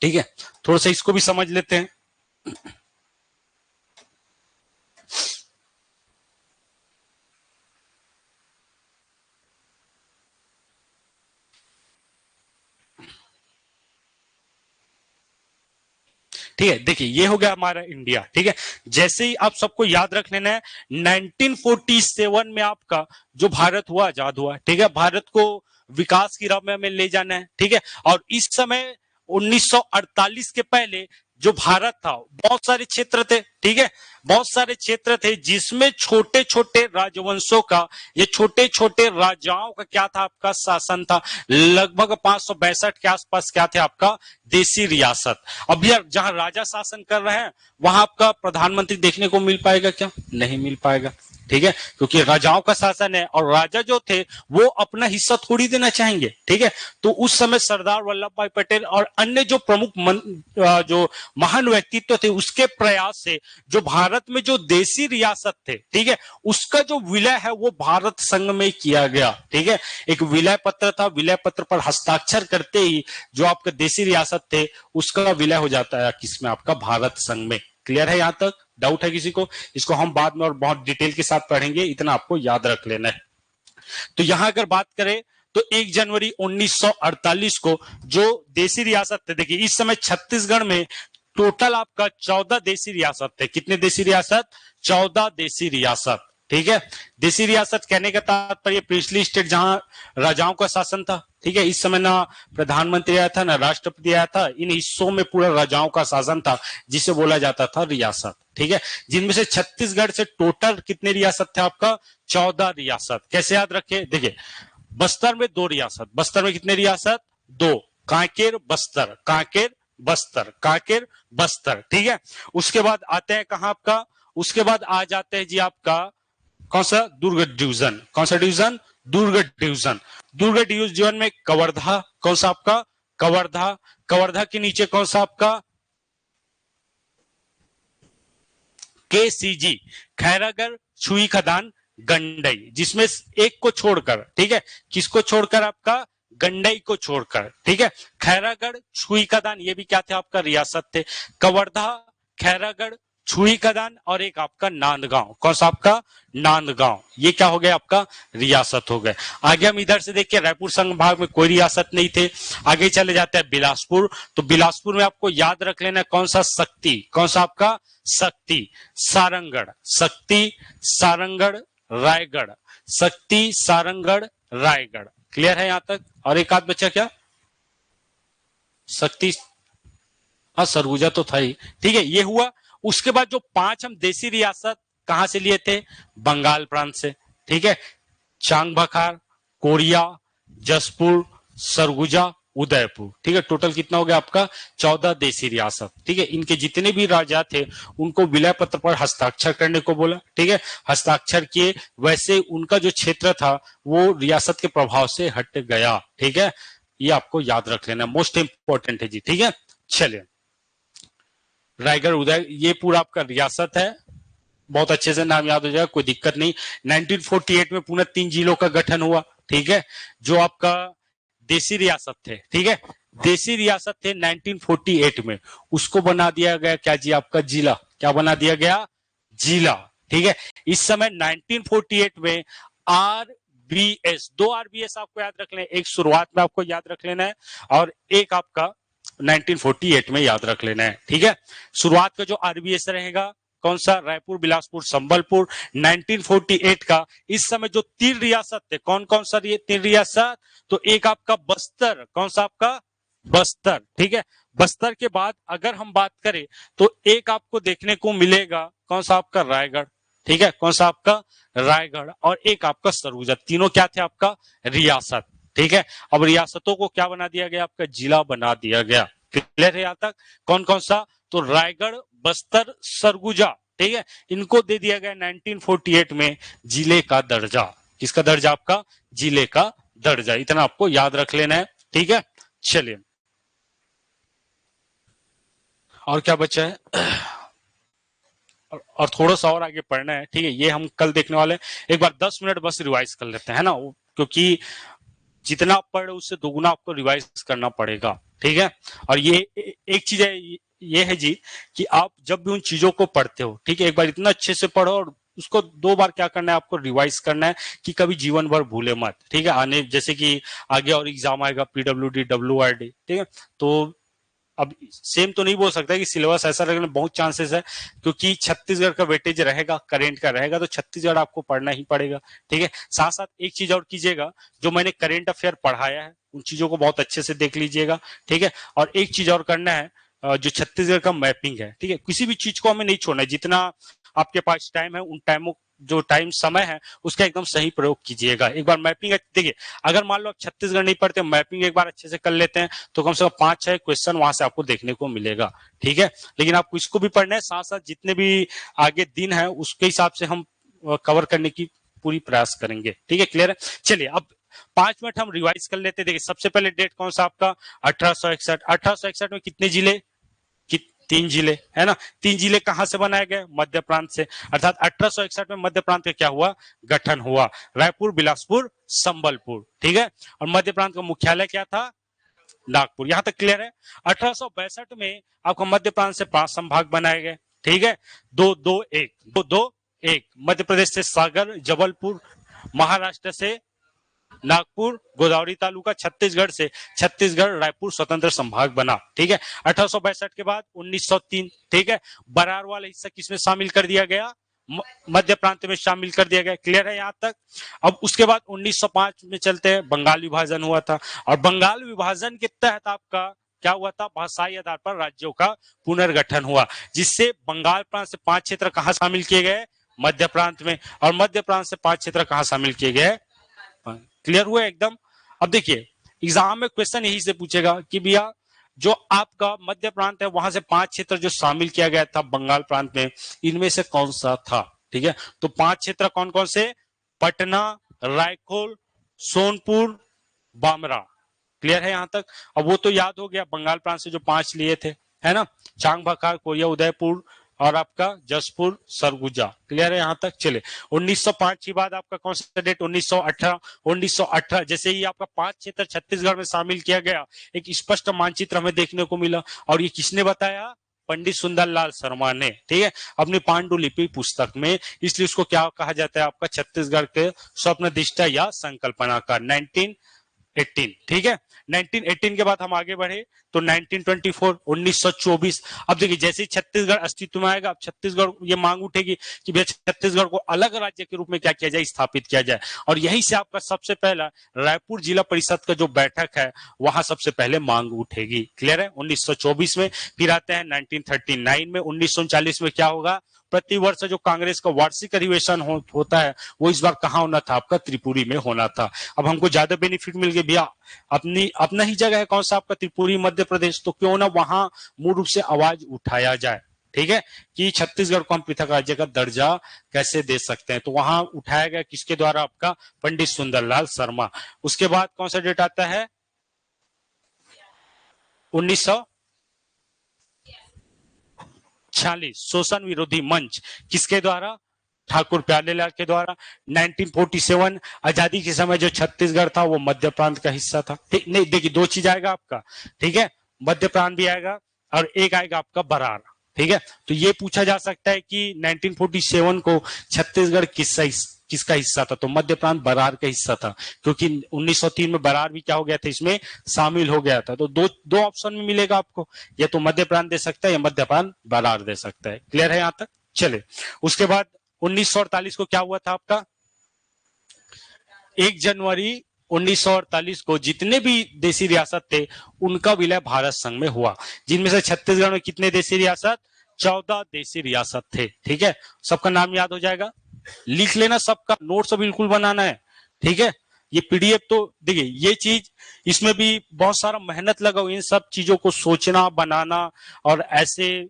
ठीक है, थोड़ा सा इसको भी समझ लेते हैं। ठीक है, देखिए ये हो गया हमारा इंडिया। ठीक है, जैसे ही आप सबको याद रख लेना है, 1947 में आपका जो भारत हुआ, आजाद हुआ। ठीक है, भारत को विकास की राह में हमें ले जाना है। ठीक है, और इस समय 1948 के पहले जो भारत था, बहुत सारे क्षेत्र थे। ठीक है, बहुत सारे क्षेत्र थे जिसमें छोटे छोटे राजवंशों का, ये छोटे छोटे राजाओं का क्या था? आपका शासन था। लगभग 562 के आसपास क्या थे? आपका देसी रियासत। अब यार जहां राजा शासन कर रहे हैं, वहां आपका प्रधानमंत्री देखने को मिल पाएगा क्या? नहीं मिल पाएगा। ठीक है, क्योंकि राजाओं का शासन है, और राजा जो थे वो अपना हिस्सा थोड़ी देना चाहेंगे। ठीक है, तो उस समय सरदार वल्लभ भाई पटेल और अन्य जो प्रमुख जो महान व्यक्तित्व थे, उसके प्रयास से जो भारत में जो देसी रियासत थे, ठीक है, उसका जो विलय है वो भारत संघ में किया गया। ठीक है, एक विलय पत्र था, विलय पत्र पर हस्ताक्षर करते ही जो आपका देसी रियासत थे उसका विलय हो जाता है किसमें? आपका भारत संघ में। क्लियर है? यहां तक डाउट है किसी को? इसको हम बाद में और बहुत डिटेल के साथ पढ़ेंगे, इतना आपको याद रख लेना है। तो यहां अगर बात करें तो 1 जनवरी 1948 को जो देसी रियासत थे, देखिए इस समय छत्तीसगढ़ में टोटल आपका 14 देसी रियासत थे। कितने देसी रियासत? 14 देसी रियासत। ठीक है, देसी रियासत कहने का तात्पर्य प्रिंसली स्टेट, जहां राजाओं का शासन था। ठीक है, इस समय ना प्रधानमंत्री आया था ना राष्ट्रपति आया था, इन हिस्सों में पूरा राजाओं का शासन था, जिसे बोला जाता था रियासत। ठीक है, जिनमें से छत्तीसगढ़ से टोटल कितने रियासत थे? आपका 14 रियासत। कैसे याद रखे? देखिए बस्तर में 2 रियासत। बस्तर में कितने रियासत? 2। कांकेर बस्तर, कांकेर बस्तर, कांकेर बस्तर। ठीक है, उसके बाद आते हैं कहां आपका? उसके बाद आ जाते हैं जी आपका कौन सा? दुर्ग डिवीजन। कौन सा डिवीजन? दुर्ग डिवीजन। दुर्ग डिवीजन में कवर्धा, कौन सा आपका? कवर्धा। कवर्धा के नीचे कौन सा आपका? केसीजी, खैरागढ़, छुई खदान, गंडई, जिसमें एक को छोड़कर। ठीक है, किसको छोड़कर? आपका गंडई को छोड़कर। ठीक है, खैरागढ़, छुई खदान, ये भी क्या थे? आपका रियासत थे। कवर्धा, खैरागढ़, छुई खदान और एक आपका नांदगांव। कौन सा आपका? नांदगांव। ये क्या हो गया? आपका रियासत हो गए। आगे हम इधर से देखिए, रायपुर संभाग में कोई रियासत नहीं थे। आगे चले जाते हैं बिलासपुर। तो बिलासपुर में आपको याद रख लेना कौन सा? शक्ति। कौन सा आपका? शक्ति। सारंगढ़, शक्ति, सारंगढ़, रायगढ़, शक्ति, सारंगढ़, रायगढ़। क्लियर है यहां तक? और एक आध बच्चा क्या? शक्ति, हाँ सरगुजा तो था ही। ठीक है, ये हुआ। उसके बाद जो 5 हम देसी रियासत कहां से लिए थे? बंगाल प्रांत से। ठीक है, चांग बखार, कोरिया, जसपुर, सरगुजा, उदयपुर। ठीक है, टोटल कितना हो गया आपका? 14 देसी रियासत। ठीक है, इनके जितने भी राजा थे उनको विलय पत्र पर हस्ताक्षर करने को बोला। ठीक है, हस्ताक्षर किए, वैसे उनका जो क्षेत्र था वो रियासत के प्रभाव से हट गया। ठीक है, ये आपको याद रख लेना, मोस्ट इंपॉर्टेंट है जी। ठीक है, चलिए रायगढ़, उदय, ये पूरा आपका रियासत है। बहुत अच्छे से नाम याद हो जाएगा, कोई दिक्कत नहीं। 1948 में पुनः 3 जिलों का गठन हुआ। ठीक है, जो आपका देसी रियासत थे। ठीक है, देसी रियासत थे 1948 में, उसको बना दिया गया क्या जी? आपका जिला। क्या बना दिया गया? जिला। ठीक है, इस समय 1948 में आरबीएस, 2 आरबीएस आपको याद रख लें, एक शुरुआत में आपको याद रख लेना है और एक आपका 1948 में याद रख लेना है। ठीक है, शुरुआत का जो आरबीएस रहेगा कौन सा? रायपुर, बिलासपुर, संबलपुर। 1948 का इस समय जो 3 रियासत थे, कौन कौन सा 3 रियासत? तो एक आपका बस्तर। कौन सा आपका? बस्तर। ठीक है, बस्तर के बाद अगर हम बात करें तो एक आपको देखने को मिलेगा कौन सा? आपका रायगढ़। ठीक है, कौन सा आपका रायगढ़, और एक आपका सरगुजा, तीनों क्या थे आपका रियासत। ठीक है, अब रियासतों को क्या बना दिया गया आपका जिला बना दिया गया। क्लियर है यहाँ तक? कौन कौन सा? तो रायगढ़, बस्तर, सरगुजा, ठीक है, इनको दे दिया गया 1948 में जिले का दर्जा। किसका दर्जा? आपका जिले का दर्जा। इतना आपको याद रख लेना है। ठीक है, चलिए और क्या बचा है? और थोड़ा सा और आगे पढ़ना है। ठीक है, ये हम कल देखने वाले हैं। एक बार 10 मिनट बस रिवाइज कर लेते हैं ना, क्योंकि जितना आप पढ़ रहे उससे दोगुना आपको रिवाइज करना पड़ेगा। ठीक है, और ये एक चीज है, ये है जी कि आप जब भी उन चीजों को पढ़ते हो, ठीक है, एक बार इतना अच्छे से पढ़ो और उसको 2 बार क्या करना है आपको रिवाइज करना है कि कभी जीवन भर भूले मत। ठीक है, आने जैसे कि आगे और एग्जाम आएगा PWD WRD, ठीक है, तो अब सेम तो नहीं बोल सकता कि सिलेबस ऐसा रखने बहुत चांसेस है, क्योंकि छत्तीसगढ़ का वेटेज रहेगा, करेंट का रहेगा, तो छत्तीसगढ़ आपको पढ़ना ही पड़ेगा। ठीक है, साथ साथ एक चीज और कीजिएगा, जो मैंने करेंट अफेयर पढ़ाया है उन चीजों को बहुत अच्छे से देख लीजिएगा। ठीक है, और एक चीज और करना है, जो छत्तीसगढ़ का मैपिंग है, ठीक है, किसी भी चीज को हमें नहीं छोड़ना है। जितना आपके पास टाइम है, उन टाइमों जो टाइम समय है उसका एकदम सही प्रयोग कीजिएगा। एक बार मैपिंग देखिए, अगर मान लो आप छत्तीसगढ़ नहीं पढ़ते, मैपिंग एक बार अच्छे से कर लेते हैं तो कम से कम 5-6 क्वेश्चन वहां से आपको देखने को मिलेगा। ठीक है, लेकिन आपको इसको भी पढ़ना है, साथ साथ जितने भी आगे दिन है उसके हिसाब से हम कवर करने की पूरी प्रयास करेंगे। ठीक है, क्लियर है? चलिए अब 5 मिनट हम रिवाइज कर लेते हैं। देखिए सबसे पहले डेट कौन सा आपका 1861। 1861 में कितने जिले? 3 जिले है ना। 3 जिले कहां से बनाए गए? मध्य प्रांत से। अर्थात 1861 में मध्य प्रांत का क्या हुआ? गठन हुआ। रायपुर, बिलासपुर, संबलपुर। ठीक है, और मध्य प्रांत का मुख्यालय क्या था? नागपुर। यहां तक क्लियर है? 1862 में आपको मध्य प्रांत से 5 संभाग बनाए गए। ठीक है, 2-2-1, 2-2-1। मध्य प्रदेश से सागर, जबलपुर, महाराष्ट्र से नागपुर, गोदावरी तालुका, छत्तीसगढ़ से छत्तीसगढ़, रायपुर स्वतंत्र संभाग बना। ठीक है, 1862 के बाद 1903, ठीक है, बरार वाला हिस्सा किसमें शामिल कर दिया गया? मध्य प्रांत में शामिल कर दिया गया। क्लियर है यहां तक? अब उसके बाद 1905 में चलते हैं, बंगाल विभाजन हुआ था, और बंगाल विभाजन के तहत आपका क्या हुआ था? भाषाई आधार पर राज्यों का पुनर्गठन हुआ, जिससे बंगाल प्रांत से 5 क्षेत्र कहां शामिल किए गए? मध्य प्रांत में, और मध्य प्रांत से 5 क्षेत्र कहां शामिल किए गए? क्लियर हुआ एकदम? अब देखिए एग्जाम में क्वेश्चन यही से पूछेगा कि भैया जो आपका मध्य प्रांत है वहां से 5 क्षेत्र जो शामिल किया गया था बंगाल प्रांत में, इनमें से कौन सा था? ठीक है, तो 5 क्षेत्र कौन कौन से? पटना, रायखोल, सोनपुर, बामरा। क्लियर है यहां तक? अब वो तो याद हो गया, बंगाल प्रांत से जो 5 लिए थे, है ना, चांग बखार, कोरिया, उदयपुर और आपका जसपुर, सरगुजा। क्लियर है यहां तक? चले 1905 के बाद आपका कौन सा डेट? 1918। 1918 जैसे ही आपका 5 क्षेत्र छत्तीसगढ़ में शामिल किया गया, एक स्पष्ट मानचित्र हमें देखने को मिला, और ये किसने बताया? पंडित सुंदरलाल शर्मा ने। ठीक है, अपनी पांडुलिपि पुस्तक में। इसलिए उसको क्या कहा जाता है? आपका छत्तीसगढ़ के स्वप्न दिष्टा या संकल्पना का 1918। ठीक है, 1918 के बाद हम आगे बढ़े तो 1924, 1924। अब देखिए जैसे ही छत्तीसगढ़ अस्तित्व में आएगा, अब छत्तीसगढ़ ये मांग उठेगी कि भैया छत्तीसगढ़ को अलग राज्य के रूप में क्या किया जाए? स्थापित किया जाए। और यहीं से आपका सबसे पहला रायपुर जिला परिषद का जो बैठक है वहां सबसे पहले मांग उठेगी। क्लियर है? 1924 में। फिर आते हैं 1939 में। 1939 में क्या होगा? प्रतिवर्ष जो कांग्रेस का वार्षिक अधिवेशन होता है वो इस बार कहां होना था? आपका त्रिपुरी में होना था। अब हमको ज्यादा बेनिफिट मिल गया भैया, अपना ही जगह है कौन सा? आपका त्रिपुरी, मध्य प्रदेश, तो क्यों ना वहां मूल रूप से आवाज उठाया जाए। ठीक है, कि छत्तीसगढ़ को हम पृथक राज्य का दर्जा कैसे दे सकते हैं, तो वहां उठाया गया किसके द्वारा? आपका पंडित सुंदरलाल शर्मा। उसके बाद कौन सा डेट आता है? 1946, शोषण विरोधी मंच, किसके द्वारा? ठाकुर प्यारेलाल के द्वारा। 1947 आजादी के समय जो छत्तीसगढ़ था वो मध्य प्रांत का हिस्सा था। ठीक नहीं, देखिए 2 चीज आएगा आपका। ठीक है, मध्य प्रांत भी आएगा और एक आएगा आपका बरार। ठीक है, तो ये पूछा जा सकता है कि 1947 को छत्तीसगढ़ किसका हिस्सा था? तो मध्य प्रांत बरार का हिस्सा था, क्योंकि 1903 में बरार भी क्या हो गया था? इसमें शामिल हो गया था। तो दो ऑप्शन में मिलेगा आपको, या तो मध्य प्रांत दे सकता है या मध्य प्रांत बरार दे सकता है। क्लियर है यहां तक? चले उसके बाद 1948 को क्या हुआ था आपका? 1 जनवरी 1948 को जितने भी देशी रियासत थे उनका विलय भारत संघ में हुआ, जिनमें से छत्तीसगढ़ में कितने देशी रियासत? 14 देशी रियासत थे। ठीक है, सबका नाम याद हो जाएगा, लिख लेना, सबका नोट्स बिल्कुल बनाना है। ठीक है, ये पीडीएफ तो देखिए ये चीज, इसमें भी बहुत सारा मेहनत लगा इन सब चीजों को सोचना, बनाना और ऐसे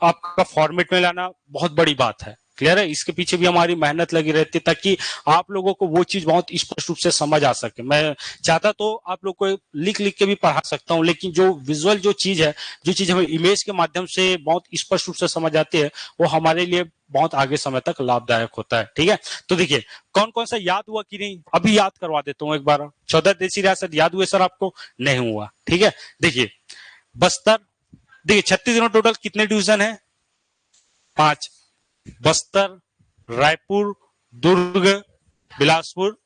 आपका फॉर्मेट में लाना बहुत बड़ी बात है। क्लियर है, इसके पीछे भी हमारी मेहनत लगी रहती है ताकि आप लोगों को वो चीज बहुत स्पष्ट रूप से समझ आ सके। मैं चाहता तो आप लोग को लिख लिख के भी पढ़ा सकता हूं, लेकिन जो विजुअल जो चीज है, जो चीज हमें इमेज के माध्यम से बहुत स्पष्ट रूप से समझ आती है, वो हमारे लिए बहुत आगे समय तक लाभदायक होता है। ठीक है, तो देखिए कौन कौन सा याद हुआ कि नहीं, अभी याद करवा देता हूँ एक बार। 14 देशी रियासत याद हुए सर आपको? नहीं हुआ। ठीक है, देखिए बस्तर, देखिए छत्तीसगढ़ में टोटल कितने डिवीजन है? 5। बस्तर, रायपुर, दुर्ग, बिलासपुर,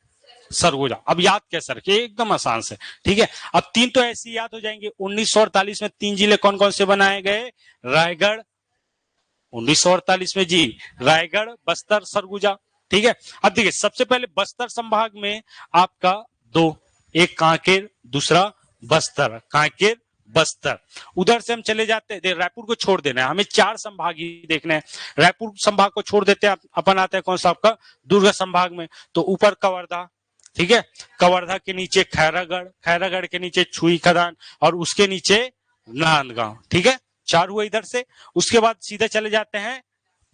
सरगुजा। अब याद कैसे रखे, एकदम आसान से। ठीक है, अब 3 तो ऐसे याद हो जाएंगे। 1948 में 3 जिले कौन कौन से बनाए गए? रायगढ़ 1948 में जी, रायगढ़, बस्तर, सरगुजा। ठीक है, अब देखिए सबसे पहले बस्तर संभाग में आपका 2, एक कांकेर, दूसरा बस्तर, कांकेर बस्तर। उधर से हम चले जाते हैं, रायपुर को छोड़ देना है, हमें 4 संभाग ही देखने हैं। रायपुर संभाग को छोड़ देते हैं, अपन आते हैं कौन सा आपका? दुर्ग संभाग में। तो ऊपर कवर्धा, ठीक है, कवर्धा के नीचे खैरागढ़, खैरागढ़ के नीचे छुई खदान और उसके नीचे नांदगांव। ठीक है, 4 हुए इधर से। उसके बाद सीधे चले जाते हैं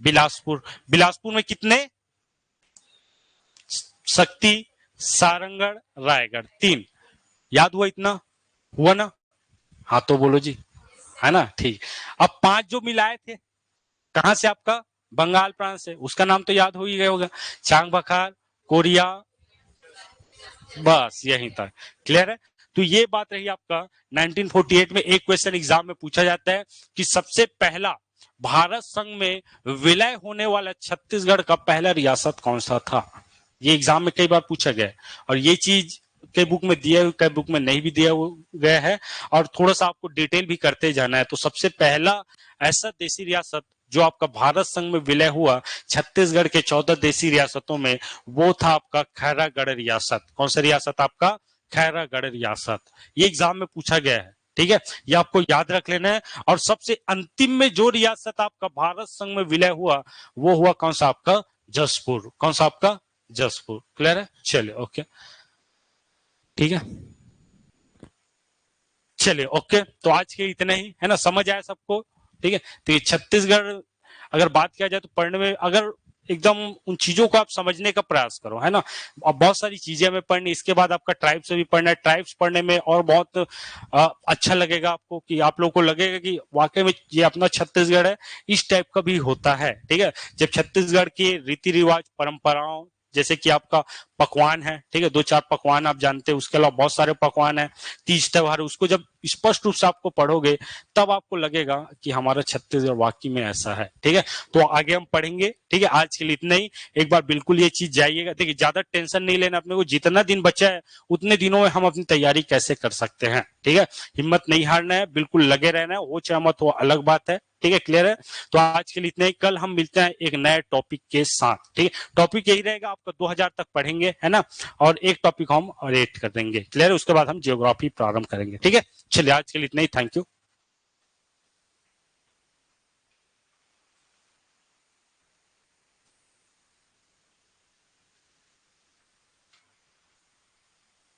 बिलासपुर। बिलासपुर में कितने? शक्ति, सारंगढ़, रायगढ़, 3। याद हुआ इतना? हुआ ना? हाँ तो बोलो जी, है ना? ठीक। अब 5 जो मिलाए थे कहां से? आपका बंगाल प्रांत से, उसका नाम तो याद हो ही गया होगा, चांग बखार, कोरिया, बस यहीं तक। क्लियर है, तो ये बात रही आपका। 1948 में एक क्वेश्चन एग्जाम में पूछा जाता है कि सबसे पहला भारत संघ में विलय होने वाला छत्तीसगढ़ का पहला रियासत कौन सा था? ये एग्जाम में कई बार पूछा गया है और ये चीज कई बुक में दिया, कई बुक में नहीं भी दिया गया है और थोड़ा सा आपको डिटेल भी करते जाना है। तो सबसे पहला ऐसा देशी रियासत जो आपका भारत संघ में विलय हुआ छत्तीसगढ़ के 14 देशी रियासतों में, वो था आपका खैरागढ़ रियासत। कौन सा रियासत? आपका खैरागढ़ रियासत। ये एग्जाम में पूछा गया है। ठीक है, ये आपको याद रख लेना है। और सबसे अंतिम में जो रियासत आपका भारत संघ में विलय हुआ वो हुआ कौन सा? आपका जसपुर। कौन सा? आपका जसपुर। क्लियर है, चलिए ओके, ठीक है, चलिए ओके। तो आज के इतना ही है ना, समझ आया सबको? ठीक है, तो ये छत्तीसगढ़ अगर बात किया जाए तो पढ़ने में अगर एकदम उन चीजों को आप समझने का प्रयास करो, है ना। अब बहुत सारी चीजें हमें पढ़नी, इसके बाद आपका ट्राइब्स से भी पढ़ना है। ट्राइब्स पढ़ने में और बहुत अच्छा लगेगा आपको, कि आप लोगों को लगेगा कि वाकई में ये अपना छत्तीसगढ़ है, इस टाइप का भी होता है। ठीक है, जब छत्तीसगढ़ के रीति रिवाज, परंपराओं, जैसे कि आपका पकवान है, ठीक है, 2-4 पकवान आप जानते हैं, उसके अलावा बहुत सारे पकवान है, तीज त्योहार, उसको जब स्पष्ट रूप से आपको पढ़ोगे तब आपको लगेगा कि हमारा छत्तीसगढ़ वाकई में ऐसा है। ठीक है, तो आगे हम पढ़ेंगे। ठीक है, आज के लिए इतना ही। एक बार बिल्कुल ये चीज जाइएगा। देखिए ज्यादा टेंशन नहीं लेना अपने को, जितना दिन बचा है उतने दिनों में हम अपनी तैयारी कैसे कर सकते हैं। ठीक है, हिम्मत नहीं हारना है, बिल्कुल लगे रहना है, हो चाहे मत हो अलग बात है। ठीक है, क्लियर है। तो आज के लिए इतना ही, कल हम मिलते हैं एक नए टॉपिक के साथ। ठीक है, टॉपिक यही रहेगा आपका, 2000 तक पढ़ेंगे, है ना, और एक टॉपिक हम और ऐड कर देंगे। क्लियर है, उसके बाद हम ज्योग्राफी प्रारंभ करेंगे। ठीक है, चलिए आज के लिए इतना ही, थैंक यू।